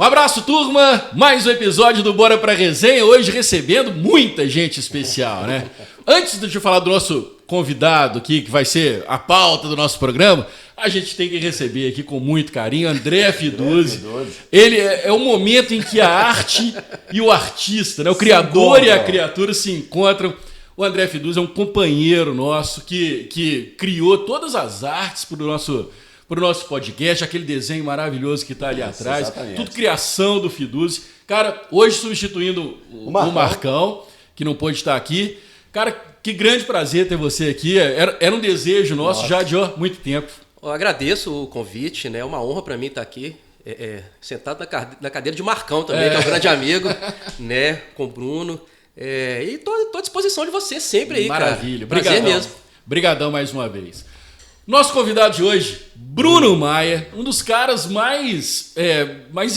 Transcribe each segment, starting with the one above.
Um abraço, turma! Mais um episódio do Bora Pra Resenha, hoje recebendo muita gente especial, né? Antes de eu falar do nosso convidado aqui, que vai ser a pauta do nosso programa, a gente tem que receber aqui com muito carinho André Fiduzzi. Ele é o momento em que a arte e o artista, né? O criador e a criatura se encontram. O André Fiduzzi é um companheiro nosso que criou todas as artes para o nosso podcast, aquele desenho maravilhoso que está ali atrás. Exatamente. Tudo criação do Fiduzzi. Cara, hoje substituindo o Marcão, que não pôde estar aqui. Cara, que grande prazer ter você aqui. Era um desejo nosso já de muito tempo. Eu agradeço o convite, né? É uma honra para mim estar aqui, sentado na cadeira de Marcão também, que é um grande amigo, né? Com o Bruno. E tô à disposição de você sempre aí, Maravilha. Cara. Prazer mesmo. Obrigadão mais uma vez. Nosso convidado de hoje, Bruno Maia, um dos caras mais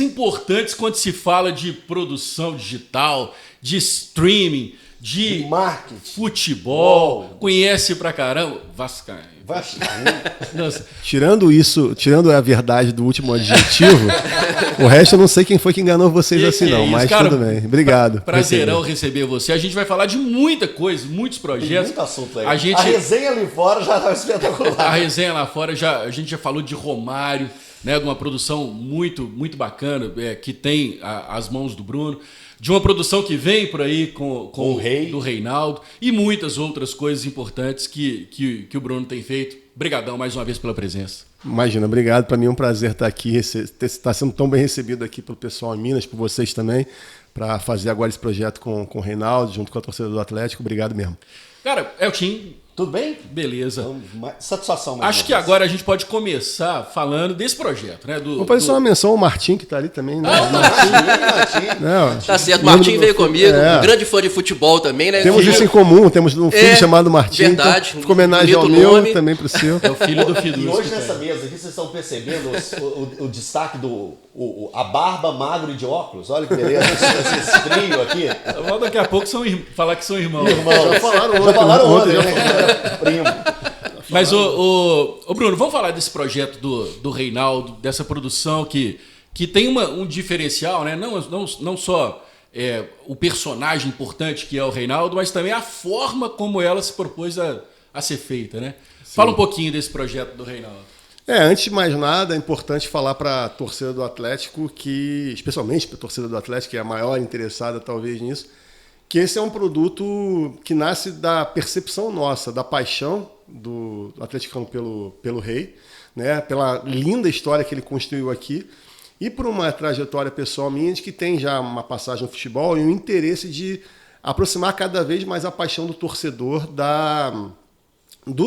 importantes quando se fala de produção digital, de streaming, de marketing, futebol, conhece pra caramba, Vascaíno. Tirando a verdade do último adjetivo, o resto eu não sei quem foi que enganou vocês assim não, mas cara, tudo bem. Obrigado. Prazerão receber você. A gente vai falar de muita coisa, muitos projetos. Tem muito assunto aí. A resenha ali fora já estava espetacular. A resenha lá fora, a gente já falou de Romário, né, de uma produção muito, muito bacana, que tem as mãos do Bruno. De uma produção que vem por aí com o Rei, do Reinaldo e muitas outras coisas importantes que o Bruno tem feito. Obrigadão mais uma vez pela presença. Imagina, obrigado. Para mim é um prazer estar aqui, estar sendo tão bem recebido aqui pelo pessoal em Minas, por vocês também, para fazer agora esse projeto com o Reinaldo, junto com a torcida do Atlético. Obrigado mesmo. Cara, Eltim. Tudo bem? Beleza. Satisfação. Acho que agora a gente pode começar falando desse projeto, né? Vou fazer só uma menção ao Martim, que está ali também. Né? Martim. Não, tá certo, Martim veio comigo, um grande fã de futebol também, né? Temos isso em comum, temos um filho chamado Martim. Verdade. Então, ficou homenagem ao meu, também para o seu. É o filho do Fiduzzi. E hoje nessa mesa aqui, vocês estão percebendo o destaque a barba, magro e de óculos. Olha que beleza, esse trio aqui. Daqui a pouco falar que são irmãos. Já falaram ontem, né? Primo. Mas, o Bruno, vamos falar desse projeto do Reinaldo, dessa produção que tem um diferencial, né? Não só o personagem importante que é o Reinaldo, mas também a forma como ela se propôs a ser feita, né? Sim. Fala um pouquinho desse projeto do Reinaldo. Antes de mais nada, é importante falar para a torcida do Atlético, especialmente para a torcida do Atlético, que é a maior interessada talvez nisso, que esse é um produto que nasce da percepção nossa, da paixão do atleticano pelo Rei, né? Pela linda história que ele construiu aqui, e por uma trajetória pessoal minha de que tem já uma passagem no futebol e um interesse de aproximar cada vez mais a paixão do torcedor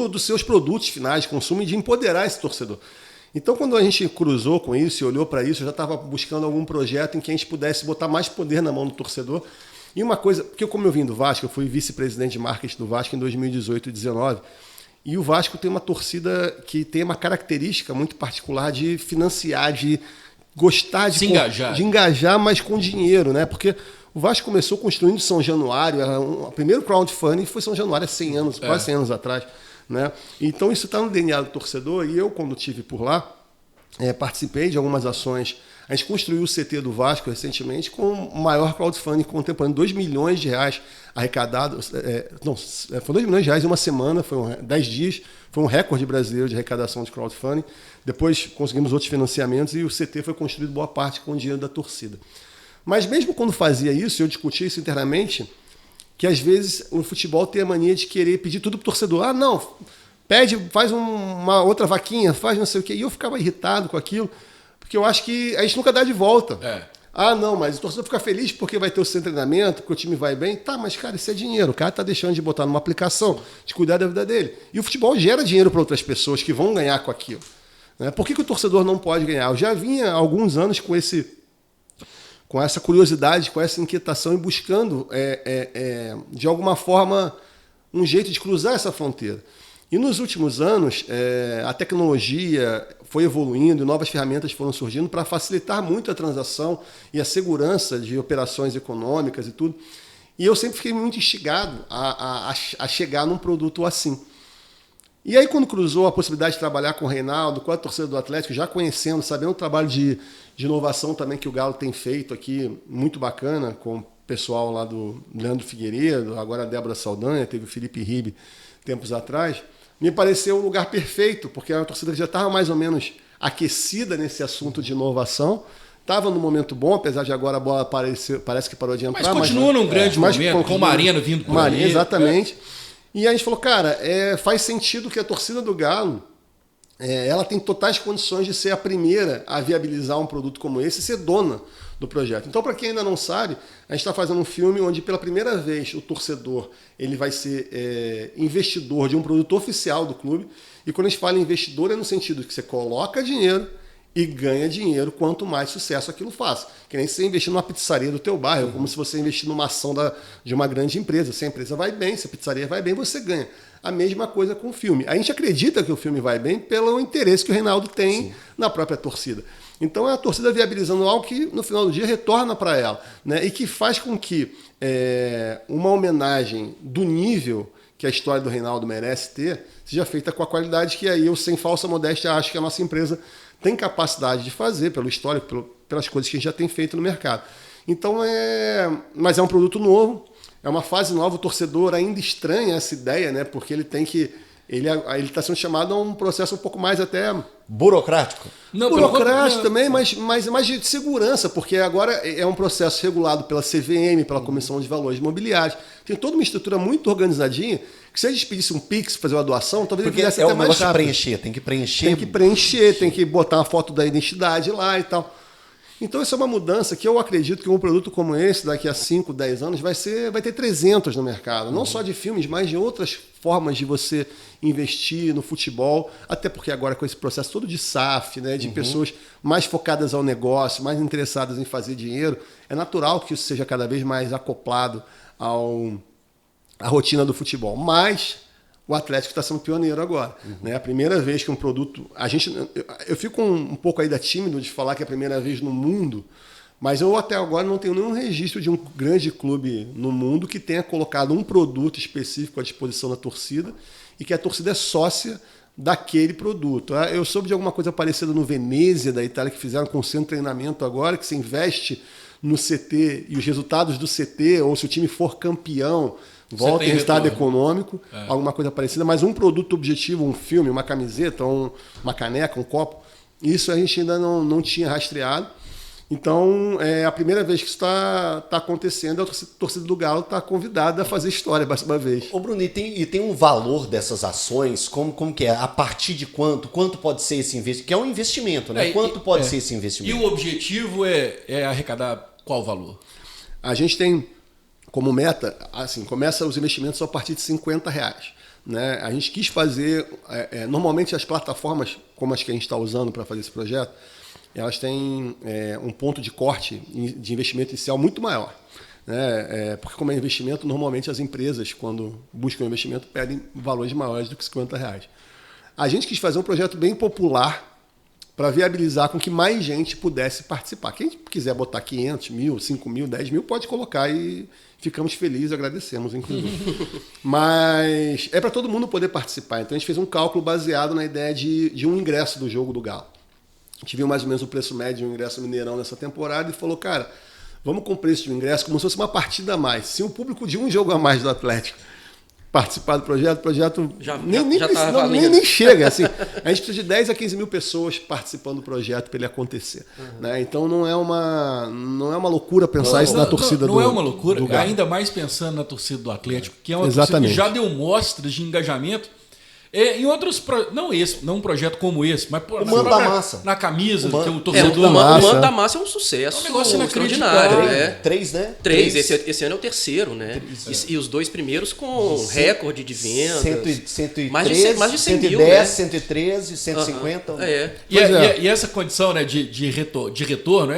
dos seus produtos finais de consumo e de empoderar esse torcedor. Então, quando a gente cruzou com isso e olhou para isso, eu já estava buscando algum projeto em que a gente pudesse botar mais poder na mão do torcedor. E uma coisa, porque como eu vim do Vasco, eu fui vice-presidente de marketing do Vasco em 2018 e 2019, e o Vasco tem uma torcida que tem uma característica muito particular de financiar, de gostar de engajar, mas com dinheiro, né? Porque o Vasco começou construindo São Januário, o primeiro crowdfunding foi São Januário há 100 anos, quase 100 anos atrás, né? Então isso está no DNA do torcedor, e eu, quando estive por lá, participei de algumas ações. A gente construiu o CT do Vasco recentemente com o maior crowdfunding contemporâneo, 2 milhões de reais arrecadados. Foi 2 milhões de reais em uma semana, 10 dias, foi um recorde brasileiro de arrecadação de crowdfunding. Depois conseguimos outros financiamentos e o CT foi construído boa parte com o dinheiro da torcida. Mas mesmo quando fazia isso, eu discutia isso internamente, que às vezes o futebol tem a mania de querer pedir tudo para o torcedor. Ah, não, pede, faz uma outra vaquinha, faz não sei o quê. E eu ficava irritado com aquilo, porque eu acho que a gente nunca dá de volta. Ah, não, mas o torcedor fica feliz porque vai ter o seu treinamento, porque o time vai bem. Tá, mas, cara, isso é dinheiro. O cara está deixando de botar numa aplicação, de cuidar da vida dele. E o futebol gera dinheiro para outras pessoas que vão ganhar com aquilo. Por que o torcedor não pode ganhar? Eu já vinha há alguns anos com essa curiosidade, com essa inquietação e buscando, de alguma forma, um jeito de cruzar essa fronteira. E nos últimos anos, a tecnologia foi evoluindo e novas ferramentas foram surgindo para facilitar muito a transação e a segurança de operações econômicas e tudo. E eu sempre fiquei muito instigado a chegar num produto assim. E aí, quando cruzou a possibilidade de trabalhar com o Reinaldo, com a torcida do Atlético, já conhecendo, sabendo o trabalho de inovação também que o Galo tem feito aqui, muito bacana, com o pessoal lá do Leandro Figueiredo, agora a Débora Saldanha, teve o Felipe Ribe tempos atrás, me pareceu um lugar perfeito, porque a torcida já estava mais ou menos aquecida nesse assunto de inovação, estava num momento bom, apesar de agora a bola parece que parou de entrar. Mas continua num grande momento, com o Marino vindo por aí. Exatamente. E a gente falou, cara, faz sentido que a torcida do Galo, ela tem totais condições de ser a primeira a viabilizar um produto como esse e ser dona do projeto. Então, para quem ainda não sabe, a gente está fazendo um filme onde pela primeira vez o torcedor ele vai ser investidor de um produto oficial do clube. E quando a gente fala em investidor é no sentido que você coloca dinheiro e ganha dinheiro quanto mais sucesso aquilo faz. Que nem você investir numa pizzaria do teu bairro, como se você investir numa ação de uma grande empresa. Se a empresa vai bem, se a pizzaria vai bem, você ganha. A mesma coisa com o filme. A gente acredita que o filme vai bem pelo interesse que o Reinaldo tem na própria torcida. Então é a torcida viabilizando algo que no final do dia retorna para ela, né? E que faz com que uma homenagem do nível que a história do Reinaldo merece ter seja feita com a qualidade que aí eu, sem falsa modéstia, acho que a nossa empresa tem capacidade de fazer, pelo histórico, pelas coisas que a gente já tem feito no mercado. Então, mas é um produto novo, é uma fase nova, o torcedor ainda estranha essa ideia, né? Porque ele tem que... Ele está sendo chamado a um processo um pouco mais até... Burocrático? Não, burocrático também, mas mais de segurança, porque agora é um processo regulado pela CVM, pela Comissão de Valores Imobiliários. Tem toda uma estrutura muito organizadinha, que se a gente pedisse um Pix, fazer uma doação, talvez porque ele fizesse até mais rápido. Tem que preencher. Tem que preencher, tem que botar uma foto da identidade lá e tal. Então, isso é uma mudança que eu acredito que um produto como esse, daqui a 5, 10 anos, vai ter 300 no mercado. Não só de filmes, mas de outras formas de você investir no futebol. Até porque agora com esse processo todo de SAF, né, de pessoas mais focadas ao negócio, mais interessadas em fazer dinheiro, é natural que isso seja cada vez mais acoplado à rotina do futebol. Mas... o Atlético está sendo pioneiro agora. Né? A primeira vez que um produto... Eu fico um pouco ainda tímido de falar que é a primeira vez no mundo, mas eu até agora não tenho nenhum registro de um grande clube no mundo que tenha colocado um produto específico à disposição da torcida e que a torcida é sócia daquele produto. Eu soube de alguma coisa parecida no Venezia, da Itália, que fizeram com o centro de treinamento agora, que se investe no CT e os resultados do CT, ou se o time for campeão... volta em resultado econômico, alguma coisa parecida, mas um produto objetivo, um filme, uma camiseta, uma caneca, um copo, isso a gente ainda não tinha rastreado. Então, é a primeira vez que isso está acontecendo, a torcida do Galo está convidada a fazer história mais uma vez. Ô Bruno, e tem um valor dessas ações? Como que é? A partir de quanto? Quanto pode ser esse investimento? Que é um investimento, né? Quanto pode ser esse investimento? E o objetivo é arrecadar qual valor? A gente tem... como meta, assim, começa os investimentos a partir de R$50. Né? A gente quis fazer... normalmente as plataformas, como as que a gente está usando para fazer esse projeto, elas têm um ponto de corte de investimento inicial muito maior. Né? Porque como é investimento, normalmente as empresas, quando buscam investimento, pedem valores maiores do que R$50. A gente quis fazer um projeto bem popular para viabilizar com que mais gente pudesse participar. Quem quiser botar 500 mil, 5 mil, 10 mil, pode colocar e ficamos felizes, agradecemos, inclusive. Mas é para todo mundo poder participar. Então a gente fez um cálculo baseado na ideia de um ingresso do jogo do Galo. A gente viu mais ou menos o preço médio de um ingresso Mineirão nessa temporada e falou, cara, vamos com o preço de um ingresso como se fosse uma partida a mais. Se o público de um jogo a mais do Atlético participar do projeto, o projeto nem chega. Assim. A gente precisa de 10 a 15 mil pessoas participando do projeto para ele acontecer. Né? Então não é uma loucura pensar isso na torcida do Galo. Não é uma loucura, ainda mais pensando na torcida do Atlético, que é uma torcida que já deu mostras de engajamento. Em outros... não um projeto como esse, mas o Manto da Massa. Na camisa, que o torcedor... O Manto da Massa é um sucesso. É um negócio extraordinário. 3, né? 3. Esse ano é o terceiro, né? E os dois primeiros com recorde de venda. 103, mais de 100 mil, 110, né? 113, 150. E essa condição, né, de retorno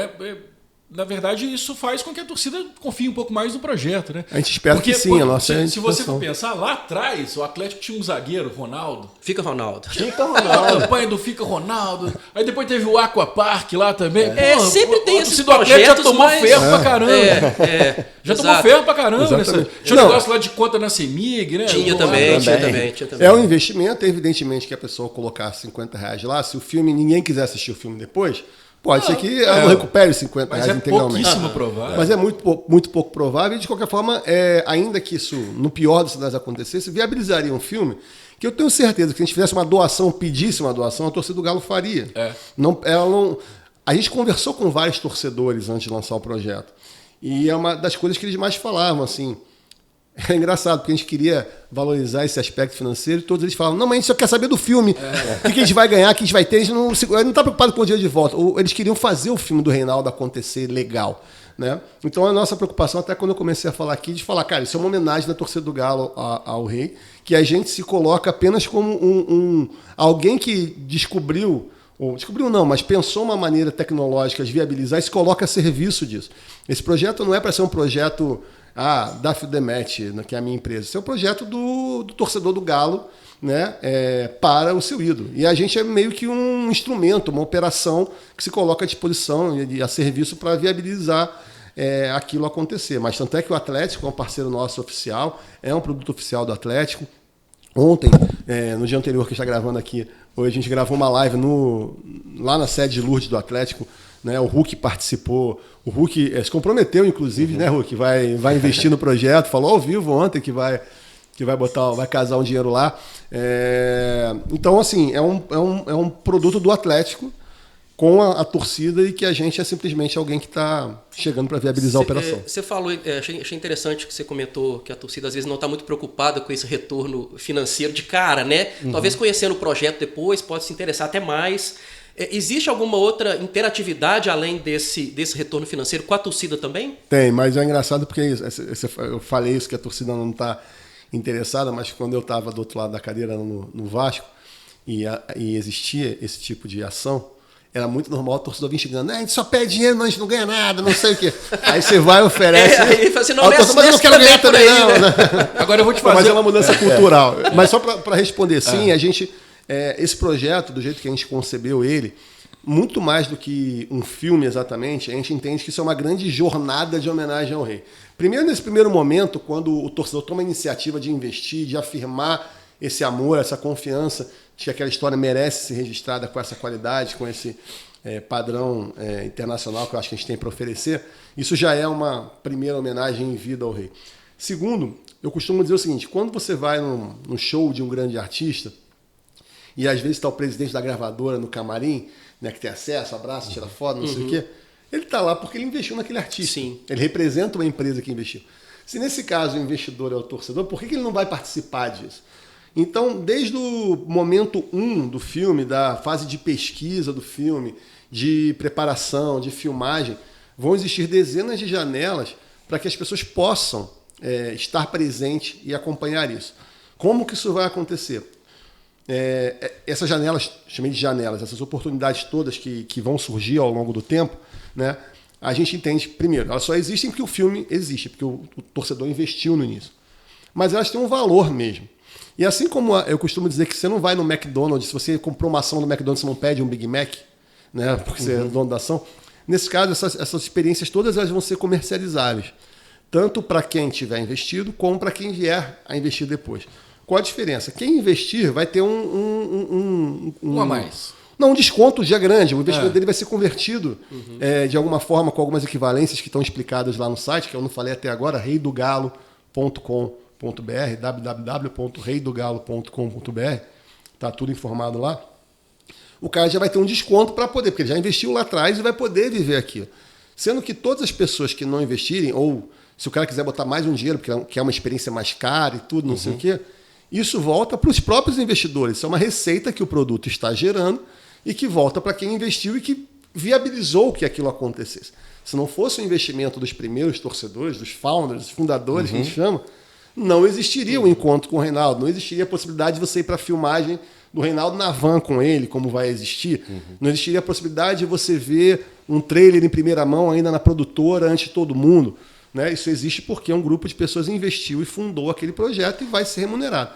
na verdade, isso faz com que a torcida confie um pouco mais no projeto, né? A gente espera que sim, a nossa se você for pensar, lá atrás, o Atlético tinha um zagueiro, Ronaldo. Fica Ronaldo. A campanha do Fica Ronaldo. Aí depois teve o Aqua Park lá também. Sempre tem esses projetos. O Atlético já tomou ferro pra caramba. Já exato. tomou ferro pra caramba. Exatamente. Tinha um negócio lá de conta na CEMIG, né? Tinha também. É um investimento, evidentemente, que a pessoa colocar R$50 lá, se o filme, ninguém quiser assistir o filme depois, pode ser que ela não recupere R$50 integralmente. Mas é pouquíssimo provável. Mas é muito pouco provável e, de qualquer forma, ainda que isso, no pior dos cenários, acontecesse, viabilizaria um filme que eu tenho certeza que se a gente fizesse uma doação, pedisse uma doação, a torcida do Galo faria. A gente conversou com vários torcedores antes de lançar o projeto. E é uma das coisas que eles mais falavam, assim. É engraçado, porque a gente queria valorizar esse aspecto financeiro e todos eles falavam, não, mas a gente só quer saber do filme. O que a gente vai ganhar, o que a gente vai ter. A gente não está preocupado com o dinheiro de volta. Eles queriam fazer o filme do Reinaldo acontecer legal. Né? Então a nossa preocupação, até quando eu comecei a falar aqui, de falar, cara, isso é uma homenagem da torcida do Galo ao Rei, que a gente se coloca apenas como alguém que descobriu não, mas pensou uma maneira tecnológica de viabilizar e se coloca a serviço disso. Esse projeto não é para ser um projeto da Fidemet, que é a minha empresa. Esse é um projeto do torcedor do Galo, né, para o seu ídolo. E a gente é meio que um instrumento, uma operação que se coloca à disposição e a serviço para viabilizar aquilo acontecer. Mas tanto é que o Atlético é um parceiro nosso oficial, é um produto oficial do Atlético. Ontem, no dia anterior que a gente está gravando aqui, hoje a gente gravou uma live lá na sede de Lourdes do Atlético, né? O Hulk participou, o Hulk se comprometeu, inclusive, né, Hulk? Vai investir no projeto, falou ao vivo ontem que vai casar um dinheiro lá. Então, assim, é um produto do Atlético com a torcida e que a gente é simplesmente alguém que está chegando para viabilizar a operação. Você falou, achei interessante que você comentou que a torcida às vezes não está muito preocupada com esse retorno financeiro de cara, né? Talvez conhecendo o projeto depois pode se interessar até mais. Existe alguma outra interatividade além desse retorno financeiro com a torcida também? Tem, mas é engraçado porque eu falei isso, que a torcida não está interessada, mas quando eu estava do outro lado da cadeira no Vasco e existia esse tipo de ação, era muito normal o torcedor vir chegando, a gente só pede dinheiro, mas a gente não ganha nada, não sei o quê. Aí você vai e oferece. Aí você não mas eu não quero ganhar também, não. Né? Agora eu vou te fazer. Mas é uma mudança cultural. Mas só para responder, sim, a gente. Esse projeto, do jeito que a gente concebeu ele, muito mais do que um filme exatamente, a gente entende que isso é uma grande jornada de homenagem ao Rei. Primeiro, nesse primeiro momento, quando o torcedor toma a iniciativa de investir, de afirmar esse amor, essa confiança, de que aquela história merece ser registrada com essa qualidade, com esse padrão internacional que eu acho que a gente tem para oferecer, isso já é uma primeira homenagem em vida ao Rei. Segundo, eu costumo dizer o seguinte, quando você vai num show de um grande artista, e às vezes está o presidente da gravadora no camarim, né, que tem acesso, abraça, tira foto, não sei o quê, ele está lá porque ele investiu naquele artista. Sim. Ele representa uma empresa que investiu. Se nesse caso o investidor é o torcedor, por que ele não vai participar disso? Então, desde o momento 1 do filme, da fase de pesquisa do filme, de preparação, de filmagem, vão existir dezenas de janelas para que as pessoas possam estar presentes e acompanhar isso. Como que isso vai acontecer? Essas janelas, chamei de janelas, essas oportunidades todas que vão surgir ao longo do tempo, né, a gente entende, primeiro, elas só existem porque o filme existe, porque o torcedor investiu no início. Mas elas têm um valor mesmo. E assim como eu costumo dizer que você não vai no McDonald's, se você comprou uma ação no McDonald's, você não pede um Big Mac, né, porque você é dono da ação. Nesse caso, essas experiências todas elas vão ser comercializáveis, tanto para quem tiver investido, como para quem vier a investir depois. Qual a diferença? Quem investir vai ter um a mais. Não, um desconto já grande. O investimento dele vai ser convertido de alguma forma com algumas equivalências que estão explicadas lá no site, que eu não falei até agora, reidogalo.com.br, www.reidogalo.com.br, está tudo informado lá. O cara já vai ter um desconto para poder, porque ele já investiu lá atrás e vai poder viver aquilo. Sendo que todas as pessoas que não investirem, ou se o cara quiser botar mais um dinheiro, porque é uma experiência mais cara e tudo, não sei o quê, isso volta para os próprios investidores. Isso é uma receita que o produto está gerando e que volta para quem investiu e que viabilizou que aquilo acontecesse. Se não fosse o investimento dos primeiros torcedores, dos founders, dos fundadores, que a gente chama, não existiria um encontro com o Reinaldo, não existiria a possibilidade de você ir para a filmagem do Reinaldo na van com ele, como vai existir. Não existiria a possibilidade de você ver um trailer em primeira mão ainda na produtora, antes de todo mundo. Né? Isso existe porque um grupo de pessoas investiu e fundou aquele projeto e vai ser remunerado.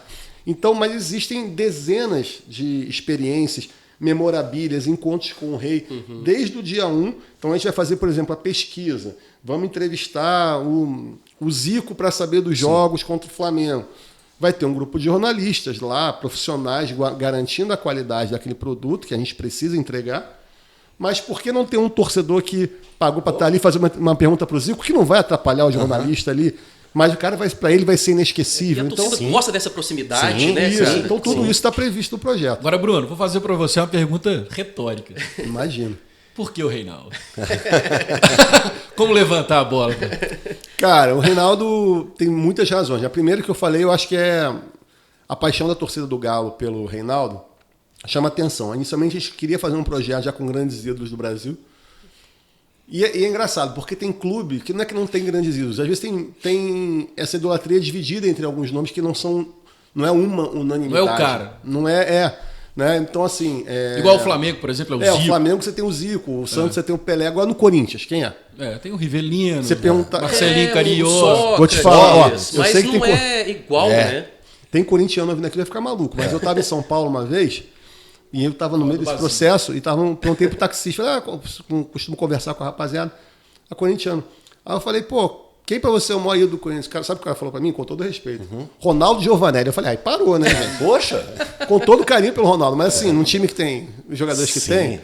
Então, mas existem dezenas de experiências memorabilhas, encontros com o rei, desde o dia 1. Então a gente vai fazer, por exemplo, a pesquisa. Vamos entrevistar o Zico para saber dos jogos contra o Flamengo. Vai ter um grupo de jornalistas lá, profissionais, garantindo a qualidade daquele produto que a gente precisa entregar. Mas por que não ter um torcedor que pagou para estar ali e fazer uma pergunta para o Zico, que não vai atrapalhar o jornalista ali, mas o cara para ele vai ser inesquecível. E a torcida então, gosta dessa proximidade, né? Isso. Cara? Então tudo isso está previsto no projeto. Agora, Bruno, vou fazer para você uma pergunta retórica. Imagina. Por que o Reinaldo? Como levantar a bola? Cara, o Reinaldo tem muitas razões. A primeira que eu falei, eu acho que é a paixão da torcida do Galo pelo Reinaldo. Chama atenção. Inicialmente a gente queria fazer um projeto já com grandes ídolos do Brasil. E é engraçado, porque tem clube que não é que não tem grandes ídolos. Às vezes tem essa idolatria dividida entre alguns nomes que não é uma unanimidade. Não é o cara. Não é. Né? Então, assim... Igual o Flamengo, por exemplo, é o Zico. O Flamengo você tem o Zico, o Santos você tem o Pelé. Agora no Corinthians, quem é? Tem o Rivelino, você pergunta, Marcelinho Carioca. Vou te falar, ó, eu mas sei que não tem é igual, né? Tem corintiano vindo aqui, vai ficar maluco. Mas eu estava em São Paulo uma vez, e eu estava no meio desse processo, e perguntei pro taxista, costumo conversar com a rapaziada, a corintiano. Aí eu falei, pô, quem pra você é o maior ídolo do Corinthians? Cara, sabe o que o cara falou pra mim? Com todo respeito. Ronaldo Giovanelli. Eu falei, aí parou, né, gente? Poxa! Com todo carinho pelo Ronaldo. Mas assim, num time que tem os jogadores que tem...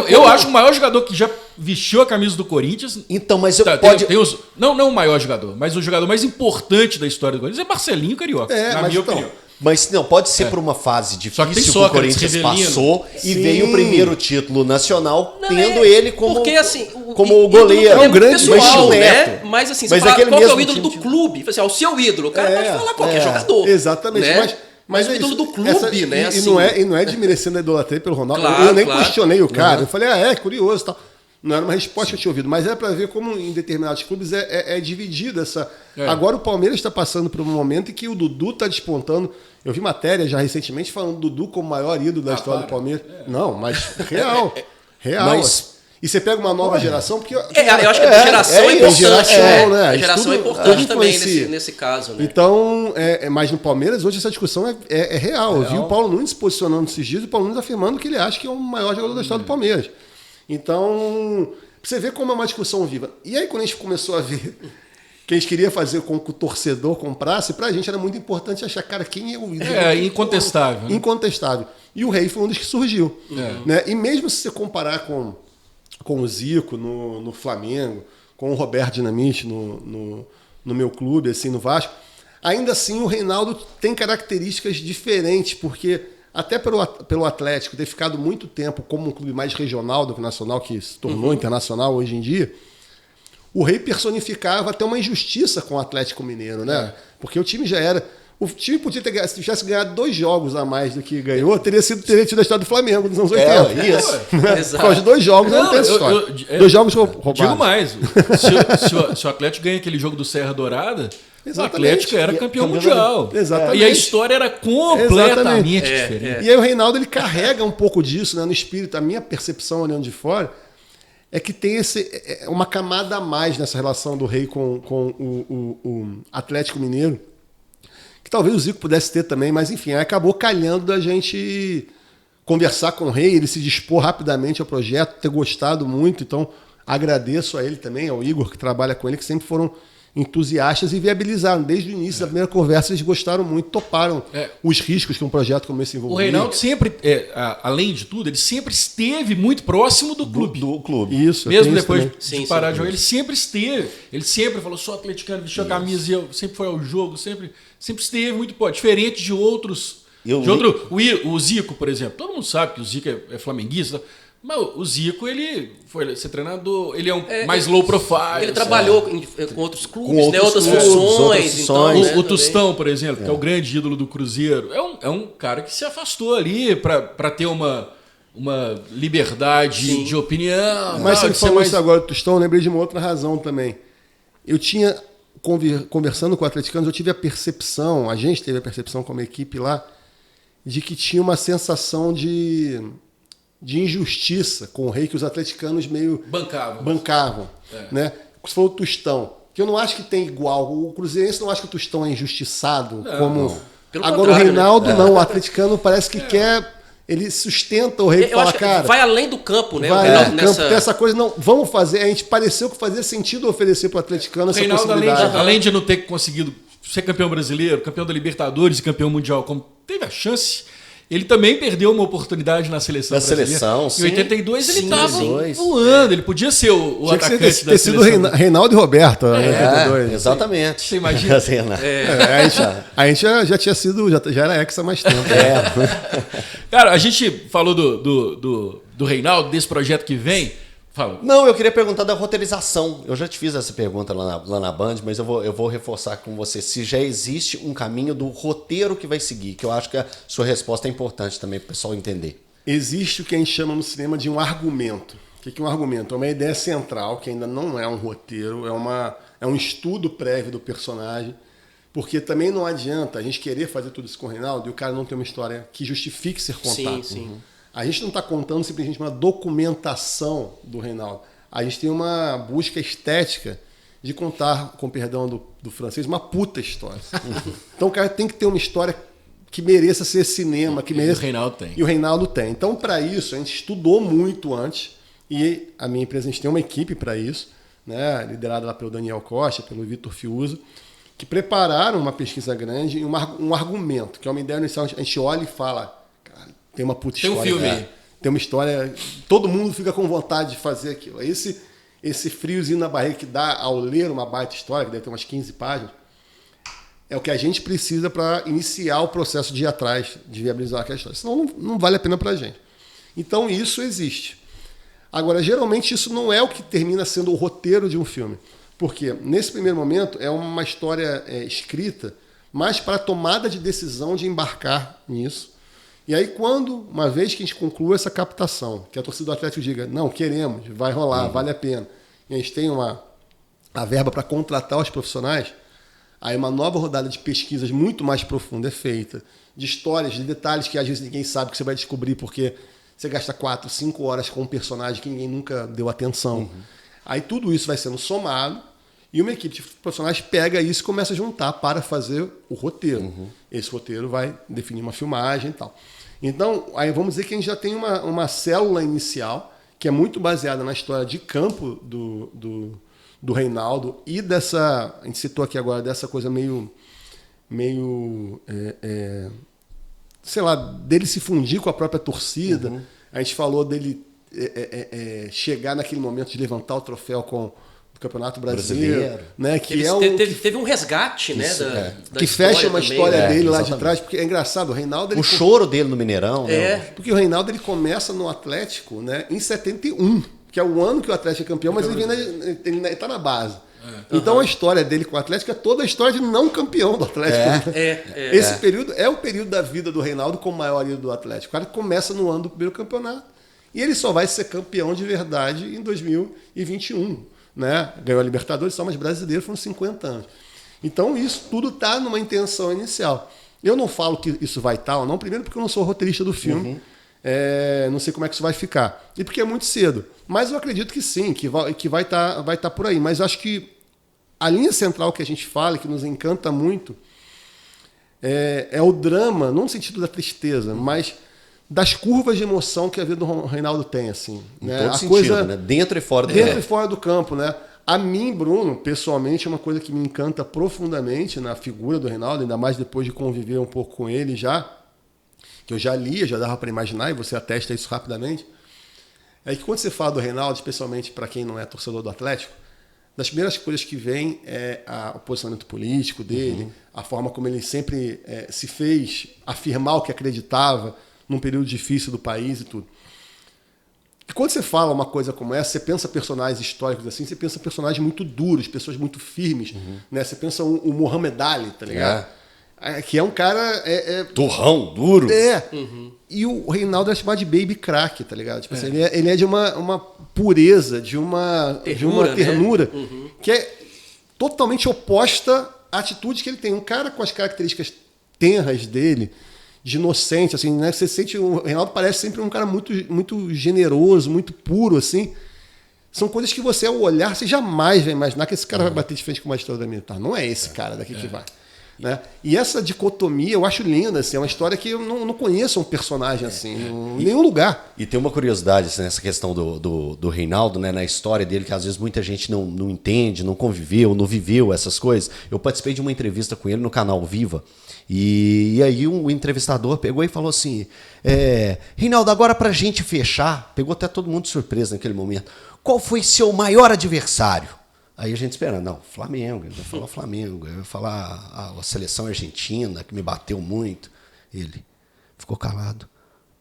Eu acho o maior jogador que já vestiu a camisa do Corinthians... Então, mas eu não o maior jogador, mas o jogador mais importante da história do Corinthians é Marcelinho Carioca, na minha opinião. Mas não, pode ser por uma fase difícil que o Corinthians Rivelino. passou e veio o primeiro título nacional, tendo ele como, porque, assim, como o goleiro. É um grande pessoal, Neto. né? Mas assim, Mas você fala, qual que é o mesmo ídolo do clube? Assim, o seu ídolo. O cara pode falar qualquer jogador. Exatamente. Né? Mas o ídolo do clube, né? E não é desmerecendo a idolatria pelo Ronaldo. Claro, eu nem questionei o cara. Uhum. Eu falei, curioso e tal. Não era uma resposta que eu tinha ouvido, mas é para ver como em determinados clubes é dividida essa... Agora o Palmeiras está passando por um momento em que o Dudu está despontando. Eu vi matéria já recentemente falando do Dudu como o maior ídolo da história do Palmeiras. Não, mas real. Mas... E você pega uma nova geração, porque... eu acho que a geração é importante. Né? A geração é importante também nesse caso. Né? Então, mas no Palmeiras, hoje essa discussão é real. Eu vi o Paulo Nunes se posicionando esses dias, e o Paulo Nunes afirmando que ele acha que é o maior jogador da história do Palmeiras. Então, você vê como é uma discussão viva. E aí, quando a gente começou a ver que a gente queria fazer com que o torcedor comprasse, pra gente era muito importante achar, cara, quem é o ídolo? Incontestável. Né? Incontestável. E o Rei foi um dos que surgiu. Né? E mesmo se você comparar com o Zico no Flamengo, com o Roberto Dinamite no meu clube, assim, no Vasco, ainda assim o Reinaldo tem características diferentes, porque até pelo Atlético ter ficado muito tempo como um clube mais regional do que nacional, que se tornou internacional hoje em dia, o Rei personificava até uma injustiça com o Atlético Mineiro, né? Porque o time já era... O time podia ter, se tivesse ganhado 2 jogos a mais do que ganhou, teria tido a história do Flamengo nos anos 80. Isso. Por causa de 2 jogos, não tem essa história. 2 jogos roubados. Digo mais, se o Atlético ganha aquele jogo do Serra Dourada, o Atlético era campeão mundial. Exatamente. E a história era completamente diferente. E aí o Reinaldo ele carrega um pouco disso, né, no espírito. A minha percepção olhando de fora é que tem uma camada a mais nessa relação do Rei com o Atlético Mineiro, que talvez o Zico pudesse ter também, mas enfim, acabou calhando da gente conversar com o Rei, ele se dispor rapidamente ao projeto, ter gostado muito, então agradeço a ele também, ao Igor, que trabalha com ele, que sempre foram entusiastas e viabilizaram. Desde o início da primeira conversa, eles gostaram muito, toparam os riscos que um projeto como esse envolvia. O Reinaldo sempre, além de tudo, ele sempre esteve muito próximo do clube. Do clube. Isso. Mesmo depois de parar de jogar, ele sempre esteve. Ele sempre falou, sou atleticano, vestiu a camisa, e eu sempre foi ao jogo, sempre esteve muito diferente de outros. O Zico, por exemplo. Todo mundo sabe que o Zico é flamenguista. Mas o Zico, ele foi ser treinador, ele é um mais low profile. Ele trabalhou com outros clubes, outras funções. Então, o Tostão, por exemplo, que é o grande ídolo do Cruzeiro, é um cara que se afastou ali para ter uma liberdade de opinião. Mas você falou isso agora do Tostão, eu lembrei de uma outra razão também. Eu tinha conversando com atleticanos, eu tive a percepção, a gente teve a percepção como equipe lá, de que tinha uma sensação de injustiça com o Rei, que os atleticanos meio bancavam. Né? Você falou o Tostão, que eu não acho que tem igual. O Cruzeirense não acha que o Tostão é injustiçado. Agora o Reinaldo, né? Não. O atleticano parece que quer... Ele sustenta o Rei e fala, cara... Vai além do campo, né? Vai além do campo, porque essa coisa não... Vamos fazer... A gente pareceu que fazia sentido oferecer para o atleticano essa possibilidade. Além de não ter conseguido ser campeão brasileiro, campeão da Libertadores e campeão mundial, como teve a chance... Ele também perdeu uma oportunidade na seleção brasileira. Em 82 ele estava voando, ele podia ser o atacante da seleção. Ter sido Reinaldo e Roberto, em 82. Exatamente. Você imagina? A gente já tinha sido, já era ex há mais tempo. Cara, a gente falou do Reinaldo, desse projeto que vem. Fala. Não, eu queria perguntar da roteirização. Eu já te fiz essa pergunta lá na Band, mas eu vou reforçar com você se já existe um caminho do roteiro que vai seguir, que eu acho que a sua resposta é importante também para o pessoal entender. Existe o que a gente chama no cinema de um argumento. O que é um argumento? É uma ideia central, que ainda não é um roteiro, é um estudo prévio do personagem, porque também não adianta a gente querer fazer tudo isso com o Reinaldo e o cara não ter uma história que justifique ser contada. Sim. A gente não está contando simplesmente uma documentação do Reinaldo. A gente tem uma busca estética de contar, com perdão do francês, uma puta história. Então o cara tem que ter uma história que mereça ser cinema. Que mereça... E o Reinaldo tem. E o Reinaldo tem. Então, para isso, a gente estudou muito antes. E a minha empresa, a gente tem uma equipe para isso, né, liderada lá pelo Daniel Costa, pelo Vitor Fiuza, que prepararam uma pesquisa grande e um argumento, que é uma ideia inicial. A gente olha e fala... Tem uma puta história. Tem um filme. Tem uma história... Todo mundo fica com vontade de fazer aquilo. Esse friozinho na barriga que dá ao ler uma baita história, que deve ter umas 15 páginas, é o que a gente precisa para iniciar o processo de ir atrás, de viabilizar aquela história. Senão não vale a pena para a gente. Então isso existe. Agora, geralmente isso não é o que termina sendo o roteiro de um filme. Porque nesse primeiro momento é uma história escrita, mas para a tomada de decisão de embarcar nisso. E aí, uma vez que a gente conclua essa captação, que a torcida do Atlético diga, não, queremos, vai rolar, vale a pena, e a gente tem a verba para contratar os profissionais, aí uma nova rodada de pesquisas muito mais profunda é feita, de histórias, de detalhes que às vezes ninguém sabe, que você vai descobrir porque você gasta 4, 5 horas com um personagem que ninguém nunca deu atenção. Aí tudo isso vai sendo somado, e uma equipe de profissionais pega isso e começa a juntar para fazer o roteiro. Esse roteiro vai definir uma filmagem e tal. Então, aí vamos dizer que a gente já tem uma célula inicial que é muito baseada na história de campo do Reinaldo e dessa... A gente citou aqui agora dessa coisa meio sei lá, dele se fundir com a própria torcida. A gente falou dele chegar naquele momento de levantar o troféu com do Campeonato Brasileiro, né? Que teve um resgate, né? Da que fecha uma história dele lá exatamente. de trás, porque é engraçado, o Reinaldo... O choro dele no Mineirão. Né? Porque o Reinaldo ele começa no Atlético, né, em 71, que é o ano que o Atlético é campeão, mas ele está na base. Então a história dele com o Atlético é toda a história de não campeão do Atlético. Esse período é o período da vida do Reinaldo com maior ídolo do Atlético. O cara começa no ano do primeiro campeonato e ele só vai ser campeão de verdade em 2021. Né? Ganhou a Libertadores, só mais brasileiro, foram 50 anos. Então isso tudo está numa intenção inicial. Eu não falo que isso vai estar ou não, primeiro porque eu não sou roteirista do filme, não sei como é que isso vai ficar, e porque é muito cedo. Mas eu acredito que sim, que vai estar por aí. Mas acho que a linha central que a gente fala, que nos encanta muito, é o drama, não no sentido da tristeza, mas das curvas de emoção que a vida do Reinaldo tem, assim. Em né? todo A sentido, coisa né? Dentro e fora do campo. Dentro campo. e fora do campo, né? A mim, Bruno, pessoalmente, é uma coisa que me encanta profundamente na figura do Reinaldo, ainda mais depois de conviver um pouco com ele já, que eu já lia, já dava para imaginar, e você atesta isso rapidamente, é que quando você fala do Reinaldo, especialmente para quem não é torcedor do Atlético, das primeiras coisas que vem é o posicionamento político dele, a forma como ele sempre se fez afirmar o que acreditava num período difícil do país e tudo. E quando você fala uma coisa como essa, você pensa personagens históricos assim, você pensa personagens muito duros, pessoas muito firmes, né? Você pensa o Muhammad Ali, tá ligado? Que é um cara... Turrão, duro. E o Reinaldo é chamado de baby crack, tá ligado? Tipo assim, ele é de uma pureza, de uma ternura, que totalmente oposta à atitude que ele tem. Um cara com as características tenras dele, de inocente, assim, né? Você sente, o Reinaldo parece sempre um cara muito, muito generoso, muito puro, assim. São coisas que você, ao olhar, você jamais vai imaginar que esse cara vai bater de frente com uma ditadura militar. Não é esse cara daqui que vai. Né? E essa dicotomia eu acho linda, assim, é uma história que eu não conheço um personagem assim, em nenhum lugar. E tem uma curiosidade assim, nessa questão do Reinaldo, né, na história dele, que às vezes muita gente não entende, não conviveu, não viveu essas coisas. Eu participei de uma entrevista com ele no canal Viva, e aí o entrevistador pegou e falou assim, Reinaldo, agora pra gente fechar, pegou até todo mundo de surpresa naquele momento, qual foi seu maior adversário? Aí a gente esperando, não, Flamengo, ele vai falar Flamengo, ele vai falar a seleção argentina, que me bateu muito. Ele ficou calado.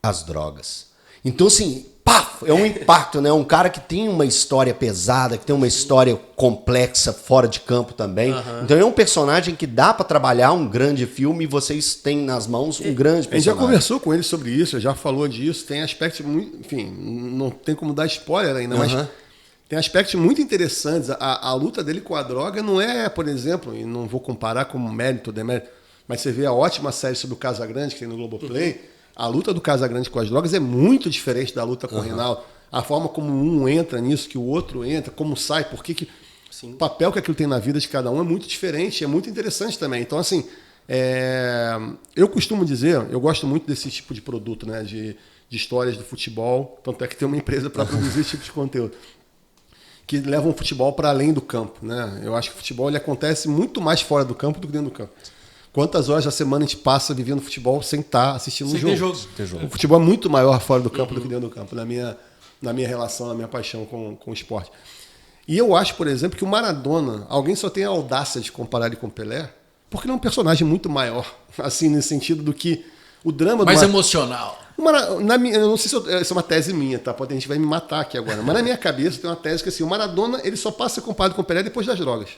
As drogas. Então, assim, paf, é um impacto, né? Um cara que tem uma história pesada, que tem uma história complexa fora de campo também. Então é um personagem que dá para trabalhar um grande filme e vocês têm nas mãos um grande personagem. A gente já conversou com ele sobre isso, já falou disso, tem aspectos muito, enfim, não tem como dar spoiler ainda, mas tem aspectos muito interessantes. A luta dele com a droga não é, por exemplo, e não vou comparar com mérito ou demérito, mas você vê a ótima série sobre o Casagrande que tem no Globoplay, a luta do Casagrande com as drogas é muito diferente da luta com o Reinaldo. A forma como um entra nisso, que o outro entra, como sai, o papel que aquilo tem na vida de cada um é muito diferente, é muito interessante também. Então, assim, eu costumo dizer, eu gosto muito desse tipo de produto, né, de histórias do futebol, tanto é que tem uma empresa para produzir esse tipo de conteúdo, que levam o futebol para além do campo, né? Eu acho que o futebol ele acontece muito mais fora do campo do que dentro do campo. Quantas horas da semana a gente passa vivendo futebol sem estar assistindo um jogo? O futebol é muito maior fora do campo do que dentro do campo, na minha relação, na minha paixão com o esporte. E eu acho, por exemplo, que o Maradona, alguém só tem a audácia de comparar ele com o Pelé, porque ele é um personagem muito maior, assim, nesse sentido do que o drama... Mais emocional. Eu não sei se essa é uma tese minha, tá? A gente vai me matar aqui agora. Mas na minha cabeça tem uma tese que assim, o Maradona ele só passa a ser comparado com o Pelé depois das drogas.